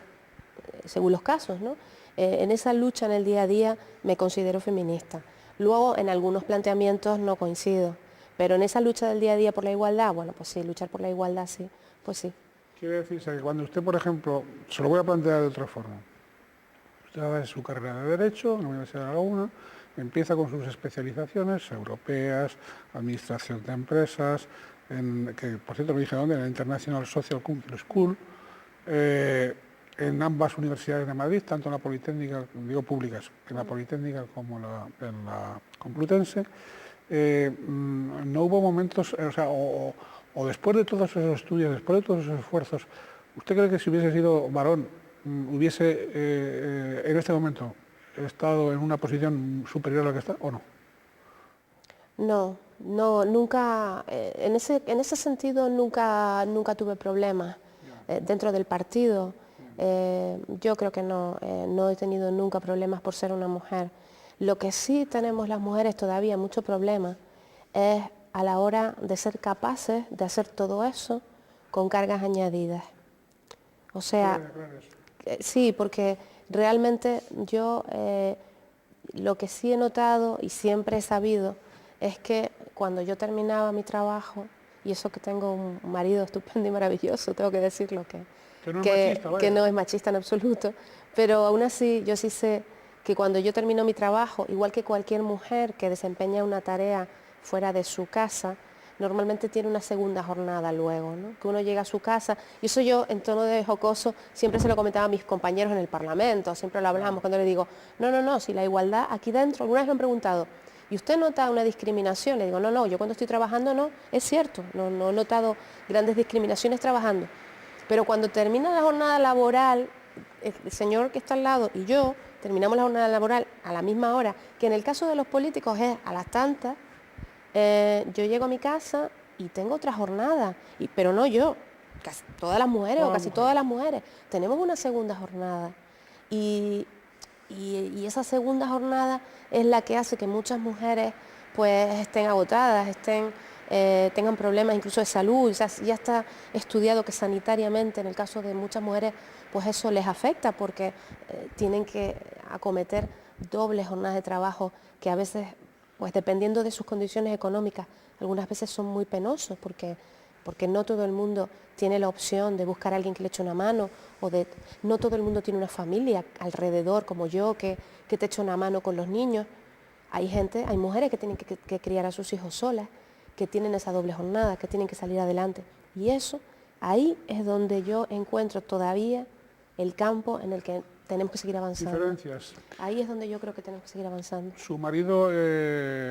según los casos, ¿no? En esa lucha en el día a día me considero feminista. Luego en algunos planteamientos no coincido, pero en esa lucha del día a día por la igualdad, bueno, pues sí, luchar por la igualdad sí, pues sí. Quiere decirse que cuando usted, por ejemplo, se lo voy a plantear de otra forma, usted hace su carrera de Derecho en la Universidad de La Laguna, empieza con sus especializaciones europeas, administración de empresas, que por cierto me dije dónde, en la International Social Council School, en ambas universidades de Madrid, tanto en la Politécnica, digo públicas, en la Politécnica como en la Complutense. No hubo momentos, o o después de todos esos estudios, después de todos esos esfuerzos, ¿usted cree que si hubiese sido varón, hubiese en este momento estado en una posición superior a la que está o no? No, no, nunca, en ese sentido nunca tuve problemas dentro del partido. Yo creo que no he tenido nunca problemas por ser una mujer. Lo que sí tenemos las mujeres todavía mucho problema es a la hora de ser capaces de hacer todo eso con cargas añadidas. O sea, sí, porque realmente yo lo que sí he notado y siempre he sabido es que cuando yo terminaba mi trabajo, y eso que tengo un marido estupendo y maravilloso, tengo que decirlo, que no es machista en absoluto, pero aún así yo sí sé que cuando yo termino mi trabajo, igual que cualquier mujer que desempeña una tarea fuera de su casa, normalmente tiene una segunda jornada luego, ¿no? Que uno llega a su casa, y eso yo en tono de jocoso siempre se lo comentaba a mis compañeros en el Parlamento, siempre lo hablamos cuando les digo, no, si la igualdad aquí dentro, alguna vez me han preguntado, ¿y usted nota una discriminación? Le digo, no, yo cuando estoy trabajando no, es cierto, no he notado grandes discriminaciones trabajando, pero cuando termina la jornada laboral, el señor que está al lado y yo terminamos la jornada laboral a la misma hora, que en el caso de los políticos es a las tantas, yo llego a mi casa y tengo otra jornada, pero no yo, casi todas las mujeres o casi todas las mujeres, tenemos una segunda jornada. Y esa segunda jornada es la que hace que muchas mujeres pues estén agotadas, tengan problemas incluso de salud. Ya está estudiado que sanitariamente en el caso de muchas mujeres pues eso les afecta porque tienen que acometer dobles jornadas de trabajo que a veces, pues dependiendo de sus condiciones económicas, algunas veces son muy penosos porque no todo el mundo tiene la opción de buscar a alguien que le eche una mano, no todo el mundo tiene una familia alrededor como yo que te eche una mano con los niños. Hay mujeres que tienen que criar a sus hijos solas, que tienen esa doble jornada, que tienen que salir adelante. Y eso, ahí es donde yo encuentro todavía el campo en el que tenemos que seguir avanzando. Diferencias. Ahí es donde yo creo que tenemos que seguir avanzando. ¿Su marido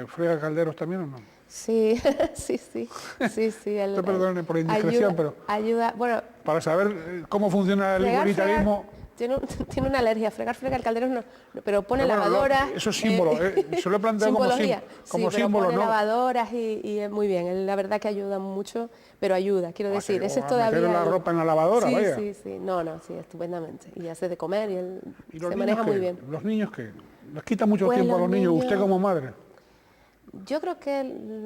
frega calderos también o no? Sí, sí. Perdone por la indiscreción, pero ayuda, bueno, para saber cómo funciona el igualitarismo... Tiene una alergia, fregar el caldero, pero pone lavadoras... Eso es símbolo, se lo he planteado como símbolo, pone ¿no? lavadoras y es muy bien, la verdad que ayuda mucho, pero ayuda, quiero decir, ese es todavía... ¿Meter la ropa en la lavadora, vaya? Sí, sí, estupendamente, y hace de comer y él se maneja qué? muy bien. ¿Los niños qué? ¿Les quita mucho Pues tiempo a los niños, usted como madre? Yo creo que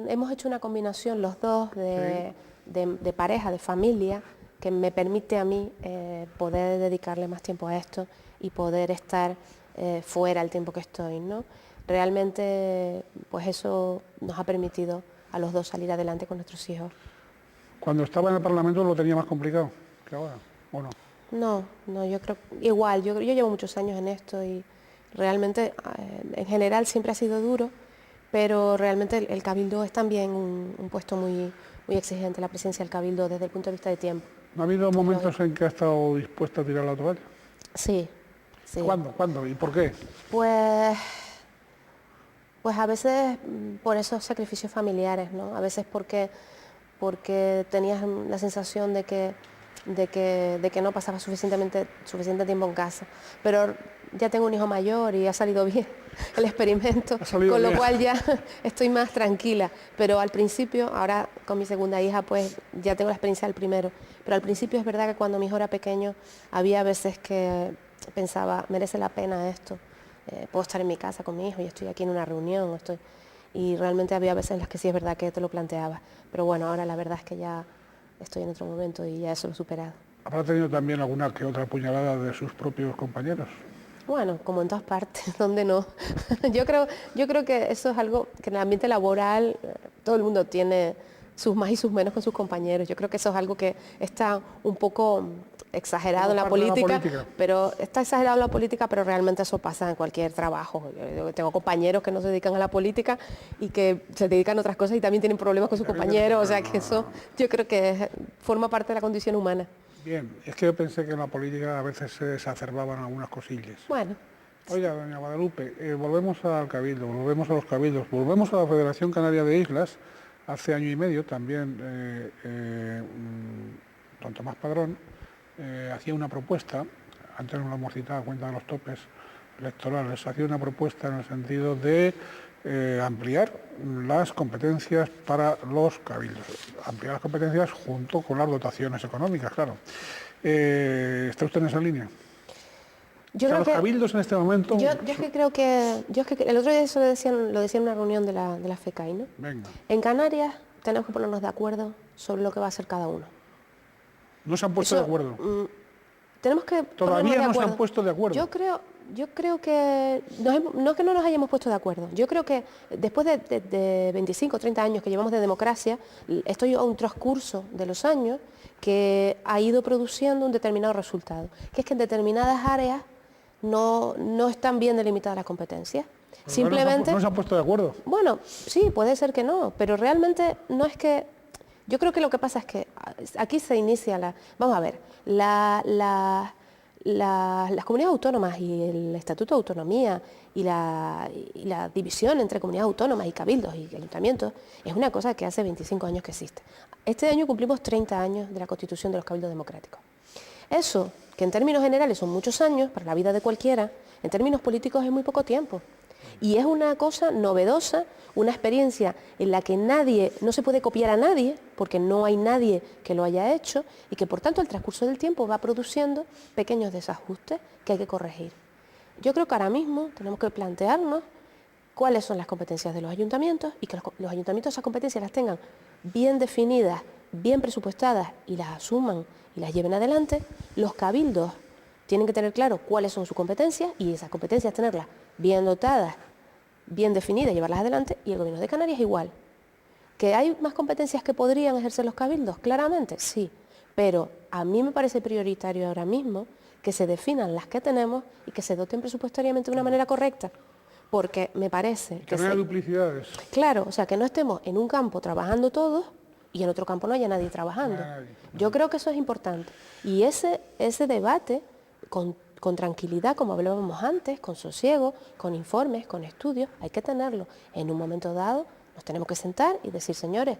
hemos hecho una combinación los dos de pareja, de familia, que me permite a mí poder dedicarle más tiempo a esto y poder estar fuera el tiempo que estoy, ¿no? Realmente, pues eso nos ha permitido a los dos salir adelante con nuestros hijos. Cuando estaba en el Parlamento lo tenía más complicado que ahora, ¿o no? No, yo creo igual, yo llevo muchos años en esto y realmente en general siempre ha sido duro, pero realmente el Cabildo es también un puesto muy exigente, la presencia del Cabildo desde el punto de vista de tiempo. ¿No ha habido momentos en que ha estado dispuesta a tirar la toalla? Sí. ¿Cuándo? ¿Y por qué? Pues a veces por esos sacrificios familiares, ¿no? A veces porque tenías la sensación de que no pasaba suficiente tiempo en casa. Pero ya tengo un hijo mayor y ha salido bien el experimento, con lo cual ya estoy más tranquila. Pero al principio, ahora con mi segunda hija, pues ya tengo la experiencia del primero. Pero al principio es verdad que cuando mi hijo era pequeño, había veces que pensaba, merece la pena esto. Puedo estar en mi casa con mi hijo y estoy aquí en una reunión. Y realmente había veces en las que sí es verdad que te lo planteaba. Pero bueno, ahora la verdad es que ya estoy en otro momento y ya eso lo he superado. ¿Habrá tenido también alguna que otra puñalada de sus propios compañeros? Bueno, como en todas partes, donde no. Yo creo que eso es algo que en el ambiente laboral todo el mundo tiene sus más y sus menos con sus compañeros. Yo creo que eso es algo que está un poco exagerado en la política, pero está exagerado en la política, pero realmente eso pasa en cualquier trabajo. Yo tengo compañeros que no se dedican a la política y que se dedican a otras cosas y también tienen problemas con sus compañeros, o sea que eso yo creo que forma parte de la condición humana. Bien, es que yo pensé que en la política a veces se exacerbaban algunas cosillas. Bueno. Oiga, doña Guadalupe, volvemos al Cabildo, volvemos a los cabildos, volvemos a la Federación Canaria de Islas, hace año y medio también don Tomás Padrón hacía una propuesta, antes no lo hemos citado a cuenta de los topes electorales, hacía una propuesta en el sentido de ampliar las competencias para los cabildos, ampliar las competencias junto con las dotaciones económicas, claro. ¿Está usted en esa línea? Yo o sea, creo los que, cabildos en este momento... yo es que creo que, el otro día eso lo decía en una reunión de la FECAI, ¿no? Venga. En Canarias tenemos que ponernos de acuerdo sobre lo que va a hacer cada uno. No se han puesto de acuerdo. Tenemos que Todavía no se han puesto de acuerdo. Yo creo que, no es que no nos hayamos puesto de acuerdo, yo creo que después de 25 o 30 años que llevamos de democracia, esto lleva un transcurso de los años que ha ido produciendo un determinado resultado, que es que en determinadas áreas no están bien delimitadas las competencias. Pero Simplemente... no se han puesto de acuerdo. Bueno, sí, puede ser que no, pero realmente no es que... Yo creo que lo que pasa es que aquí se inicia la... Vamos a ver, las comunidades autónomas y el Estatuto de Autonomía y la división entre comunidades autónomas y cabildos y ayuntamientos es una cosa que hace 25 años que existe. Este año cumplimos 30 años de la constitución de los cabildos democráticos. Eso, que en términos generales son muchos años para la vida de cualquiera, en términos políticos es muy poco tiempo. Y es una cosa novedosa, una experiencia en la que no se puede copiar a nadie, porque no hay nadie que lo haya hecho, y que por tanto el transcurso del tiempo va produciendo pequeños desajustes que hay que corregir. Yo creo que ahora mismo tenemos que plantearnos cuáles son las competencias de los ayuntamientos y que los ayuntamientos esas competencias las tengan bien definidas, bien presupuestadas y las asuman y las lleven adelante. Los cabildos tienen que tener claro cuáles son sus competencias y esas competencias tenerlas bien dotadas, bien definidas, llevarlas adelante, y el Gobierno de Canarias igual. ¿Que hay más competencias que podrían ejercer los cabildos? Claramente, sí, pero a mí me parece prioritario ahora mismo que se definan las que tenemos y que se doten presupuestariamente de una manera correcta, porque me parece que no haya duplicidades. Claro, o sea, que no estemos en un campo trabajando todos y en otro campo no haya nadie trabajando. Yo creo que eso es importante. Y ese debate con tranquilidad, como hablábamos antes, con sosiego, con informes, con estudios, hay que tenerlo. En un momento dado nos tenemos que sentar y decir, señores,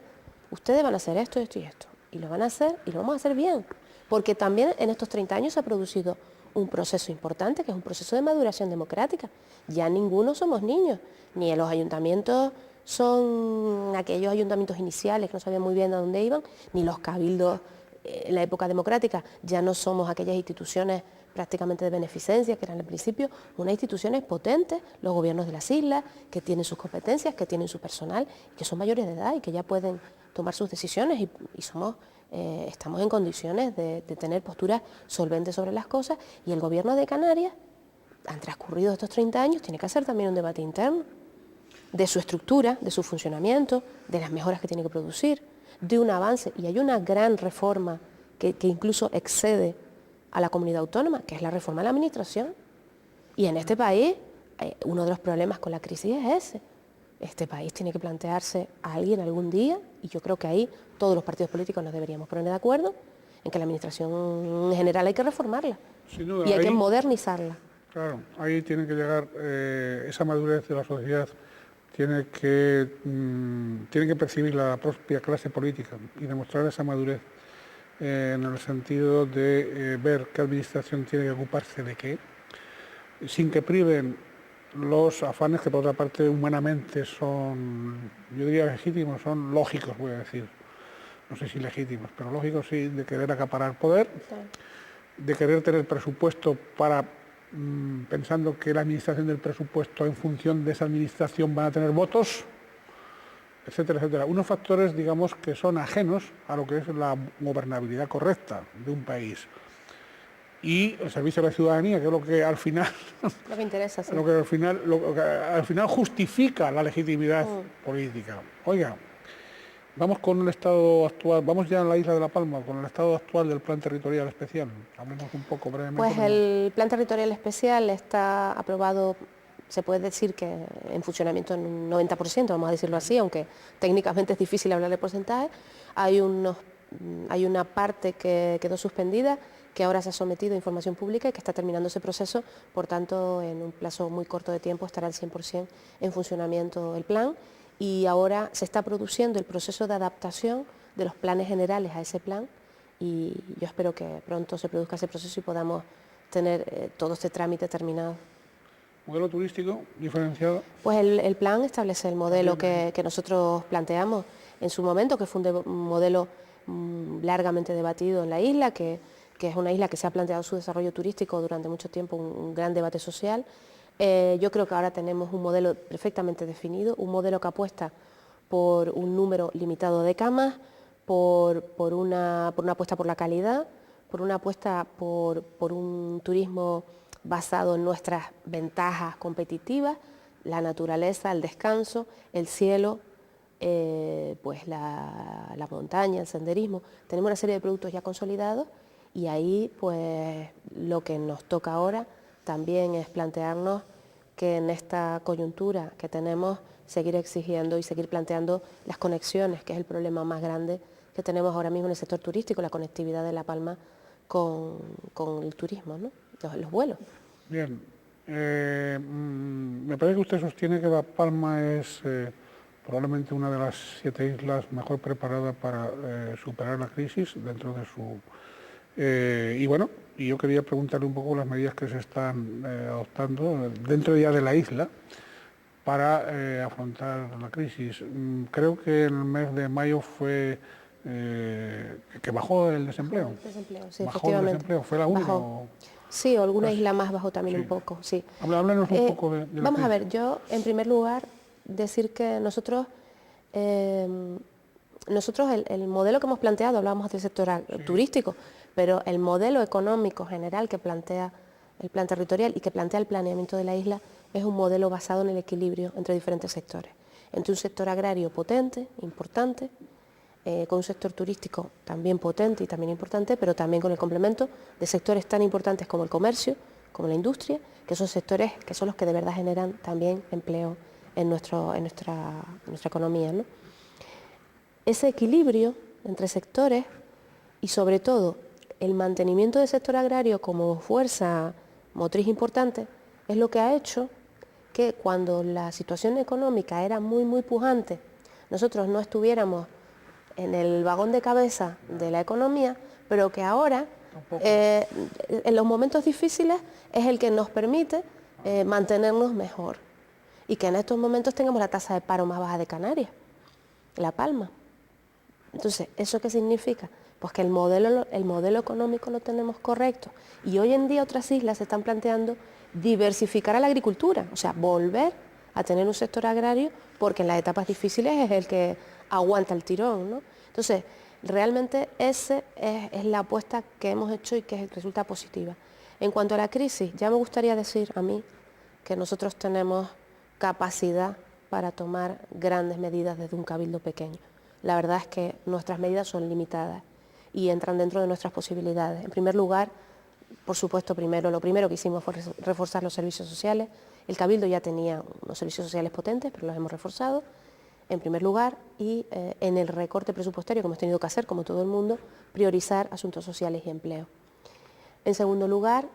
ustedes van a hacer esto, esto y esto. Y lo van a hacer y lo vamos a hacer bien. Porque también en estos 30 años se ha producido un proceso importante, que es un proceso de maduración democrática. Ya ninguno somos niños, ni en los ayuntamientos son aquellos ayuntamientos iniciales que no sabían muy bien a dónde iban, ni los cabildos en la época democrática, ya no somos aquellas instituciones prácticamente de beneficencia, que eran al principio unas instituciones potentes, los gobiernos de las islas, que tienen sus competencias, que tienen su personal, que son mayores de edad y que ya pueden tomar sus decisiones y estamos en condiciones de tener posturas solventes sobre las cosas, y el Gobierno de Canarias, han transcurrido estos 30 años, tiene que hacer también un debate interno de su estructura, de su funcionamiento, de las mejoras que tiene que producir, de un avance, y hay una gran reforma que incluso excede a la comunidad autónoma, que es la reforma de la administración. Y en este país, uno de los problemas con la crisis es ese. Este país tiene que plantearse a alguien algún día, y yo creo que ahí todos los partidos políticos nos deberíamos poner de acuerdo en que la administración en general hay que reformarla. Sin duda, y hay que modernizarla. Claro, ahí tiene que llegar esa madurez de la sociedad, tiene que percibir la propia clase política y demostrar esa madurez en el sentido de ver qué administración tiene que ocuparse de qué, sin que priven los afanes que por otra parte humanamente son, yo diría legítimos, son lógicos, voy a decir, no sé si legítimos, pero lógicos sí, de querer acaparar poder, de querer tener presupuesto para, pensando que la administración del presupuesto en función de esa administración van a tener votos, etcétera, etcétera. Unos factores, digamos, que son ajenos a lo que es la gobernabilidad correcta de un país. Y el servicio a la ciudadanía, que es lo que al final... Lo que interesa, sí. Lo que al final justifica la legitimidad política. Oiga, vamos con el estado actual, vamos ya a la isla de La Palma, con el estado actual del Plan Territorial Especial. Hablemos un poco brevemente. Pues el Plan Territorial Especial está aprobado, se puede decir que en funcionamiento en un 90%, vamos a decirlo así, aunque técnicamente es difícil hablar de porcentaje. Hay una parte que quedó suspendida, que ahora se ha sometido a información pública y que está terminando ese proceso, por tanto, en un plazo muy corto de tiempo estará al 100% en funcionamiento el plan, y ahora se está produciendo el proceso de adaptación de los planes generales a ese plan y yo espero que pronto se produzca ese proceso y podamos tener todo este trámite terminado. ¿Modelo turístico diferenciado? Pues el plan establece el modelo que nosotros planteamos en su momento, que fue un modelo largamente debatido en la isla, que es una isla que se ha planteado su desarrollo turístico durante mucho tiempo, un gran debate social. Yo creo que ahora tenemos un modelo perfectamente definido, un modelo que apuesta por un número limitado de camas, por una apuesta por la calidad, por una apuesta por un turismo basado en nuestras ventajas competitivas, la naturaleza, el descanso, el cielo, pues la montaña, el senderismo. Tenemos una serie de productos ya consolidados y ahí pues lo que nos toca ahora también es plantearnos que en esta coyuntura que tenemos seguir exigiendo y seguir planteando las conexiones, que es el problema más grande que tenemos ahora mismo en el sector turístico, la conectividad de La Palma con el turismo, ¿no? Los vuelos. Bien, me parece que usted sostiene que La Palma es probablemente una de las 7 islas mejor preparadas para superar la crisis dentro de su... y bueno, yo quería preguntarle un poco las medidas que se están adoptando dentro ya de la isla para afrontar la crisis. Creo que en el mes de mayo fue que bajó el desempleo. Sí, Bajó el desempleo, ¿fue la única? Sí, o alguna isla más bajó también un poco, sí. Háblanos un poco de la Vamos a crisis. ver, yo en primer lugar decir que nosotros el modelo que hemos planteado, hablábamos del sector turístico, pero el modelo económico general que plantea el plan territorial y que plantea el planeamiento de la isla es un modelo basado en el equilibrio entre diferentes sectores, entre un sector agrario potente, importante, con un sector turístico también potente y también importante, pero también con el complemento de sectores tan importantes como el comercio, como la industria, que son sectores que son los que de verdad generan también empleo en nuestra economía, ¿no? Ese equilibrio entre sectores y sobre todo el mantenimiento del sector agrario como fuerza motriz importante es lo que ha hecho que cuando la situación económica era muy pujante, nosotros no estuviéramos en el vagón de cabeza de la economía, pero que ahora, en los momentos difíciles, es el que nos permite mantenernos mejor. Y que en estos momentos tengamos la tasa de paro más baja de Canarias, La Palma. Entonces, ¿eso qué significa? Pues que el modelo económico lo tenemos correcto. Y hoy en día otras islas se están planteando diversificar a la agricultura, o sea, volver a tener un sector agrario, porque en las etapas difíciles es el que aguanta el tirón, ¿no? Entonces, realmente esa es la apuesta que hemos hecho y que resulta positiva. En cuanto a la crisis, ya me gustaría decir a mí que nosotros tenemos capacidad para tomar grandes medidas desde un cabildo pequeño. La verdad es que nuestras medidas son limitadas y entran dentro de nuestras posibilidades. En primer lugar, por supuesto, lo primero que hicimos fue reforzar los servicios sociales. El Cabildo ya tenía unos servicios sociales potentes, pero los hemos reforzado, en primer lugar, y en el recorte presupuestario que hemos tenido que hacer, como todo el mundo, priorizar asuntos sociales y empleo. En segundo lugar,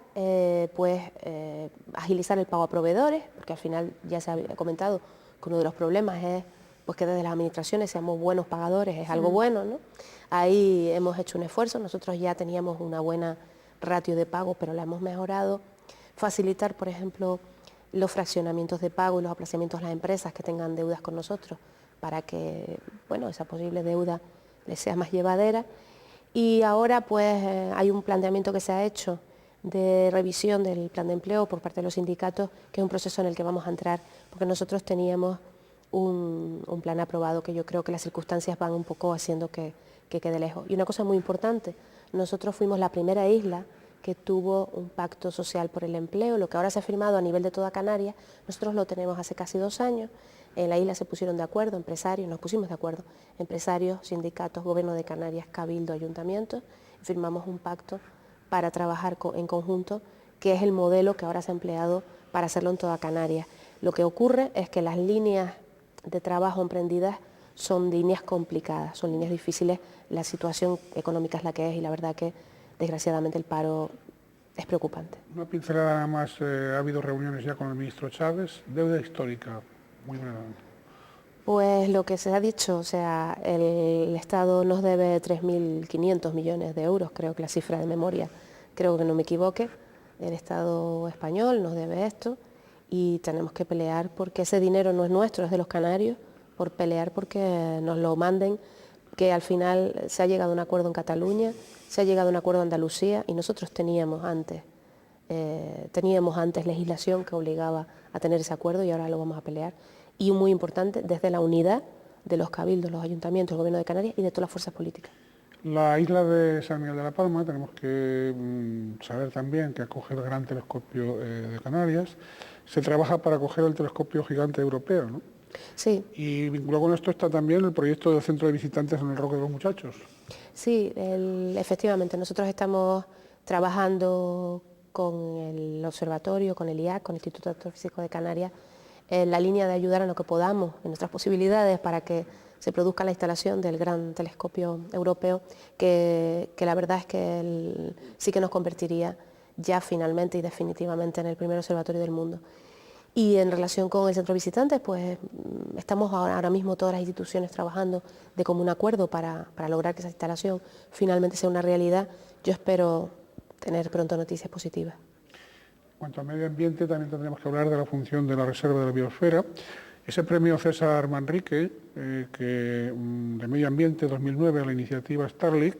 agilizar el pago a proveedores, porque al final ya se ha comentado que uno de los problemas es pues que desde las administraciones seamos buenos pagadores, es algo bueno, ¿no? Ahí hemos hecho un esfuerzo, nosotros ya teníamos una buena ratio de pago, pero la hemos mejorado. Facilitar, por ejemplo, los fraccionamientos de pago y los aplazamientos a las empresas que tengan deudas con nosotros, para que, bueno, esa posible deuda les sea más llevadera. Y ahora pues hay un planteamiento que se ha hecho de revisión del plan de empleo por parte de los sindicatos, que es un proceso en el que vamos a entrar, porque nosotros teníamos un plan aprobado que yo creo que las circunstancias van un poco haciendo que quede lejos. Y una cosa muy importante, nosotros fuimos la primera isla que tuvo un pacto social por el empleo, lo que ahora se ha firmado a nivel de toda Canarias, nosotros lo tenemos hace casi 2 años. En la isla se pusieron de acuerdo, empresarios, nos pusimos de acuerdo, empresarios, sindicatos, Gobierno de Canarias, Cabildo, ayuntamientos, firmamos un pacto para trabajar en conjunto, que es el modelo que ahora se ha empleado para hacerlo en toda Canarias. Lo que ocurre es que las líneas de trabajo emprendidas son líneas complicadas, son líneas difíciles, la situación económica es la que es y la verdad que desgraciadamente el paro es preocupante. Una pincelada nada más, ha habido reuniones ya con el ministro Chávez, deuda histórica, muy brevemente. Pues lo que se ha dicho, o sea, el Estado nos debe 3.500 millones de euros, creo que la cifra de memoria, creo que no me equivoque. El Estado español nos debe esto y tenemos que pelear porque ese dinero no es nuestro, es de los canarios, por pelear porque nos lo manden, que al final se ha llegado a un acuerdo en Cataluña, se ha llegado a un acuerdo en Andalucía y nosotros teníamos antes legislación que obligaba a tener ese acuerdo y ahora lo vamos a pelear. Y muy importante, desde la unidad de los cabildos, los ayuntamientos, el Gobierno de Canarias y de todas las fuerzas políticas. La isla de San Miguel de la Palma, tenemos que saber también que acoge el Gran Telescopio de Canarias. Se trabaja para acoger el telescopio gigante europeo, ¿no? Sí. Y vinculado con esto está también el proyecto del centro de visitantes en el Roque de los Muchachos. Sí, efectivamente, nosotros estamos trabajando con el observatorio, con el IAC, con el Instituto Astrofísico de Canarias, en la línea de ayudar en lo que podamos, en nuestras posibilidades, para que se produzca la instalación del gran telescopio europeo, que la verdad es que sí que nos convertiría ya finalmente y definitivamente en el primer observatorio del mundo. Y en relación con el centro de visitantes, pues estamos ahora mismo todas las instituciones trabajando de común acuerdo para lograr que esa instalación finalmente sea una realidad. Yo espero tener pronto noticias positivas. En cuanto al medio ambiente, también tendremos que hablar de la función de la Reserva de la Biosfera. Ese premio César Manrique, de Medio Ambiente 2009, a la iniciativa Starlink,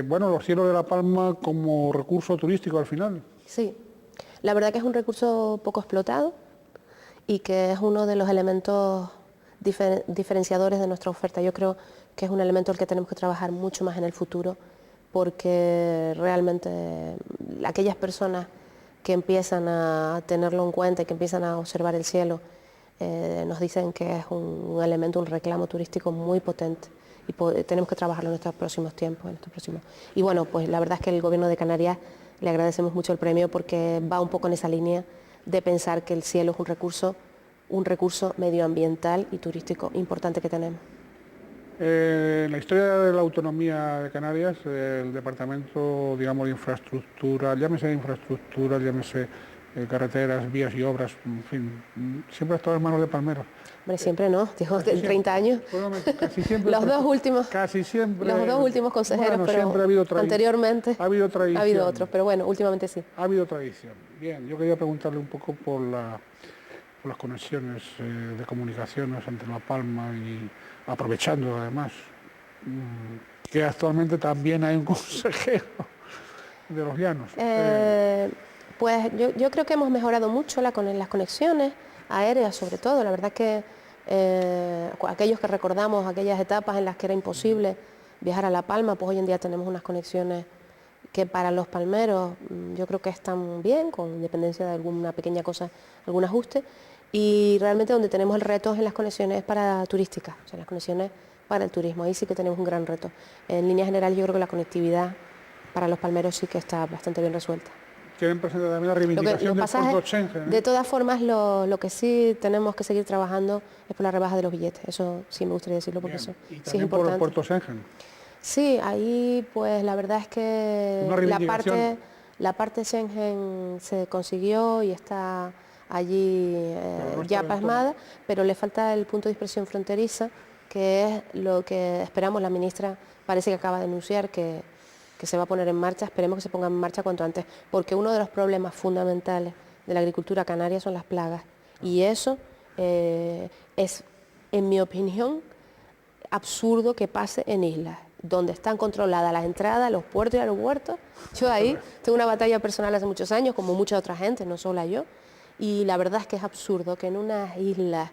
bueno, los cielos de La Palma como recurso turístico al final. Sí, la verdad que es un recurso poco explotado y que es uno de los elementos diferenciadores de nuestra oferta. Yo creo que es un elemento al que tenemos que trabajar mucho más en el futuro, porque realmente aquellas personas que empiezan a tenerlo en cuenta y que empiezan a observar el cielo, nos dicen que es un elemento, un reclamo turístico muy potente y tenemos que trabajarlo en estos próximos tiempos. Y bueno, pues la verdad es que el Gobierno de Canarias le agradecemos mucho el premio porque va un poco en esa línea de pensar que el cielo es un recurso medioambiental y turístico importante que tenemos. En la historia de la autonomía de Canarias, el departamento, digamos, de infraestructura, llámese carreteras, vías y obras, en fin, siempre ha estado en manos de Palmeros. Hombre, siempre no, digo, de 30 años. Bueno, casi siempre. Los dos últimos consejeros, bueno, pero siempre ha habido anteriormente ha habido tradición. Ha habido otros, pero bueno, últimamente sí. Ha habido tradición. Bien, yo quería preguntarle un poco por las conexiones de comunicaciones entre La Palma y aprovechando además que actualmente también hay un consejero de los Llanos. Pues yo creo que hemos mejorado mucho las conexiones aéreas, sobre todo. La verdad que aquellos que recordamos aquellas etapas en las que era imposible viajar a La Palma, pues hoy en día tenemos unas conexiones que para los palmeros yo creo que están bien, con independencia de alguna pequeña cosa, algún ajuste. Y realmente donde tenemos el reto es en las conexiones para turísticas, o sea, las conexiones para el turismo. Ahí sí que tenemos un gran reto. En línea general yo creo que la conectividad para los palmeros sí que está bastante bien resuelta. Quieren presentar también la reivindicación del Puerto Schengen. De todas formas, lo que sí tenemos que seguir trabajando es por la rebaja de los billetes. Eso sí me gustaría decirlo porque eso sí es importante. Por el Puerto Schengen. Sí, ahí pues la verdad es que la parte Schengen se consiguió y está allí ya pasmada, pero le falta el punto de dispersión fronteriza, que es lo que esperamos. La ministra parece que acaba de anunciar que se va a poner en marcha. Esperemos que se ponga en marcha cuanto antes, porque uno de los problemas fundamentales de la agricultura canaria son las plagas, y eso es, en mi opinión, absurdo que pase en islas donde están controladas las entradas, los puertos y aeropuertos. Yo ahí tengo una batalla personal hace muchos años, como mucha otra gente, no solo yo, y la verdad es que es absurdo que en unas islas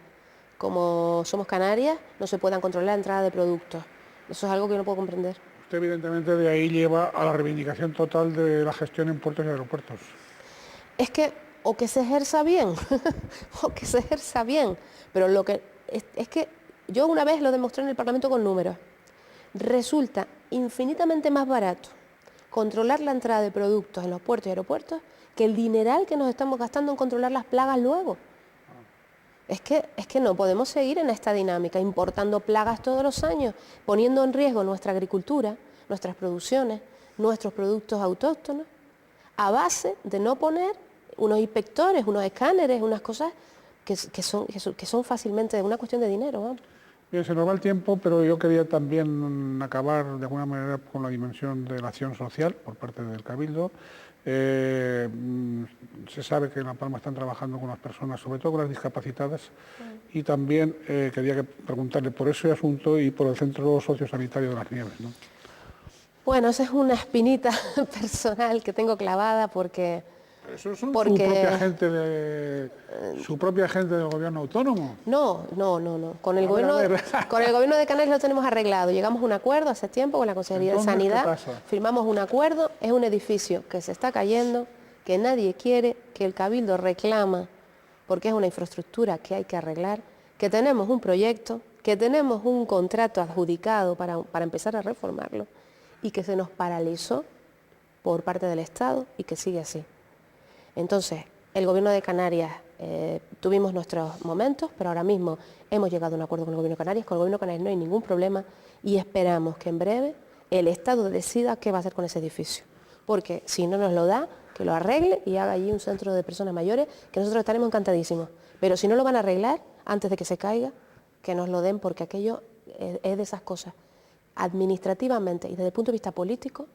como somos Canarias no se puedan controlar la entrada de productos. Eso es algo que yo no puedo comprender. Usted evidentemente de ahí lleva a la reivindicación total de la gestión en puertos y aeropuertos. Es que o que se ejerza bien, o que se ejerza bien, pero lo que es que yo una vez lo demostré en el Parlamento con números. Resulta infinitamente más barato controlar la entrada de productos en los puertos y aeropuertos que el dineral que nos estamos gastando en controlar las plagas luego. Es que no podemos seguir en esta dinámica, importando plagas todos los años, poniendo en riesgo nuestra agricultura, nuestras producciones, nuestros productos autóctonos, a base de no poner unos inspectores, unos escáneres, unas cosas que son fácilmente una cuestión de dinero, ¿no? Bien, se nos va el tiempo, pero yo quería también acabar de alguna manera con la dimensión de la acción social por parte del Cabildo. Se sabe que en La Palma están trabajando con las personas, sobre todo con las discapacitadas, y también quería preguntarle por ese asunto y por el Centro Sociosanitario de las Nieves, ¿no? Bueno, esa es una espinita personal que tengo clavada porque... ¿Eso es su propia gente del gobierno autónomo? No. Con el gobierno de Canarias lo tenemos arreglado. Llegamos a un acuerdo hace tiempo con la Consejería de Sanidad. Firmamos un acuerdo, es un edificio que se está cayendo, que nadie quiere, que el Cabildo reclama, porque es una infraestructura que hay que arreglar, que tenemos un proyecto, que tenemos un contrato adjudicado para empezar a reformarlo y que se nos paralizó por parte del Estado y que sigue así. Entonces, el Gobierno de Canarias tuvimos nuestros momentos, pero ahora mismo hemos llegado a un acuerdo con el Gobierno de Canarias. Con el Gobierno de Canarias no hay ningún problema y esperamos que en breve el Estado decida qué va a hacer con ese edificio. Porque si no nos lo da, que lo arregle y haga allí un centro de personas mayores, que nosotros estaremos encantadísimos. Pero si no lo van a arreglar, antes de que se caiga, que nos lo den, porque aquello es de esas cosas. Administrativamente y desde el punto de vista político,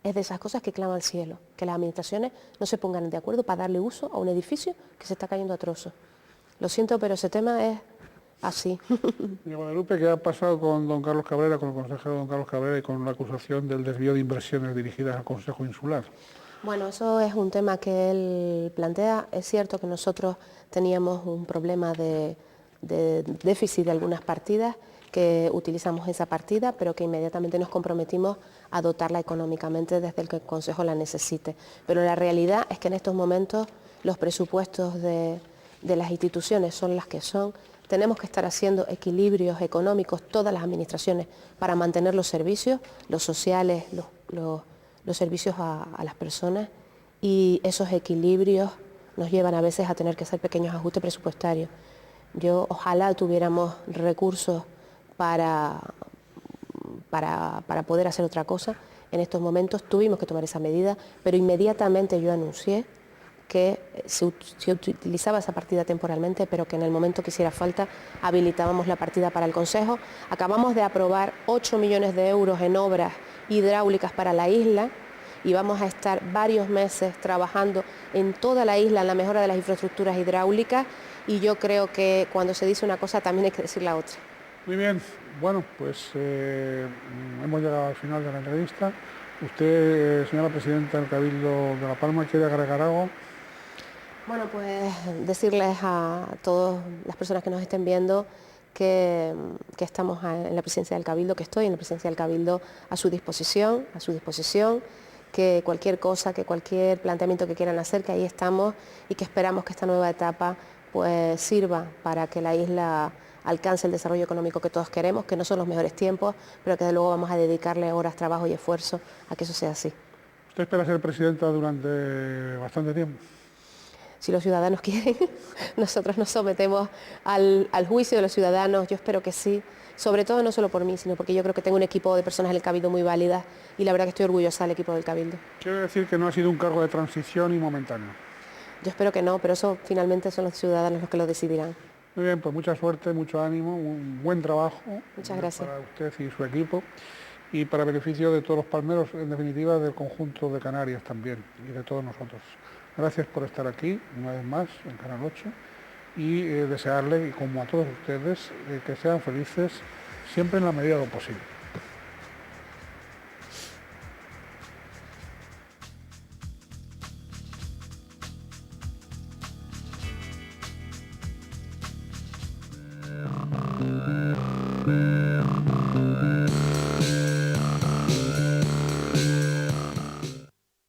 es de esas cosas que clama al cielo, que las administraciones no se pongan de acuerdo para darle uso a un edificio que se está cayendo a trozos. Lo siento, pero ese tema es así. Doña Guadalupe, ¿qué ha pasado con don Carlos Cabrera, con el consejero don Carlos Cabrera y con la acusación del desvío de inversiones dirigidas al Consejo Insular? Bueno, eso es un tema que él plantea. Es cierto que nosotros teníamos un problema de déficit de algunas partidas, que utilizamos esa partida, pero que inmediatamente nos comprometimos a dotarla económicamente desde el que el Consejo la necesite. Pero la realidad es que en estos momentos los presupuestos de las instituciones son las que son. Tenemos que estar haciendo equilibrios económicos, todas las administraciones, para mantener los servicios, los sociales, los servicios a las personas, y esos equilibrios nos llevan a veces a tener que hacer pequeños ajustes presupuestarios. Yo ojalá tuviéramos recursos para poder hacer otra cosa. En estos momentos tuvimos que tomar esa medida, pero inmediatamente yo anuncié que se utilizaba esa partida temporalmente, pero que en el momento que hiciera falta habilitábamos la partida para el Consejo. Acabamos de aprobar 8 millones de euros en obras hidráulicas para la isla y vamos a estar varios meses trabajando en toda la isla en la mejora de las infraestructuras hidráulicas, y yo creo que cuando se dice una cosa también hay que decir la otra. Muy bien, bueno, pues hemos llegado al final de la entrevista. Usted, señora presidenta del Cabildo de La Palma, ¿quiere agregar algo? Bueno, pues decirles a todas las personas que nos estén viendo que estamos en la presidencia del Cabildo, que estoy en la presidencia del Cabildo a su disposición, que cualquier cosa, que cualquier planteamiento que quieran hacer, que ahí estamos, y que esperamos que esta nueva etapa pues sirva para que la isla alcance el desarrollo económico que todos queremos, que no son los mejores tiempos, pero que de luego vamos a dedicarle horas, trabajo y esfuerzo a que eso sea así. ¿Usted espera ser presidenta durante bastante tiempo? Si los ciudadanos quieren, nosotros nos sometemos al juicio de los ciudadanos. Yo espero que sí, sobre todo no solo por mí, sino porque yo creo que tengo un equipo de personas en el Cabildo muy válidas, y la verdad que estoy orgullosa del equipo del Cabildo. Quiero decir que no ha sido un cargo de transición y momentáneo. Yo espero que no, pero eso finalmente son los ciudadanos los que lo decidirán. Muy bien, pues mucha suerte, mucho ánimo, un buen trabajo. Muchas gracias. Para usted y su equipo, y para beneficio de todos los palmeros, en definitiva del conjunto de Canarias también, y de todos nosotros. Gracias por estar aquí, una vez más, en Canal 8, y desearle, como a todos ustedes, que sean felices siempre en la medida de lo posible. Yeah.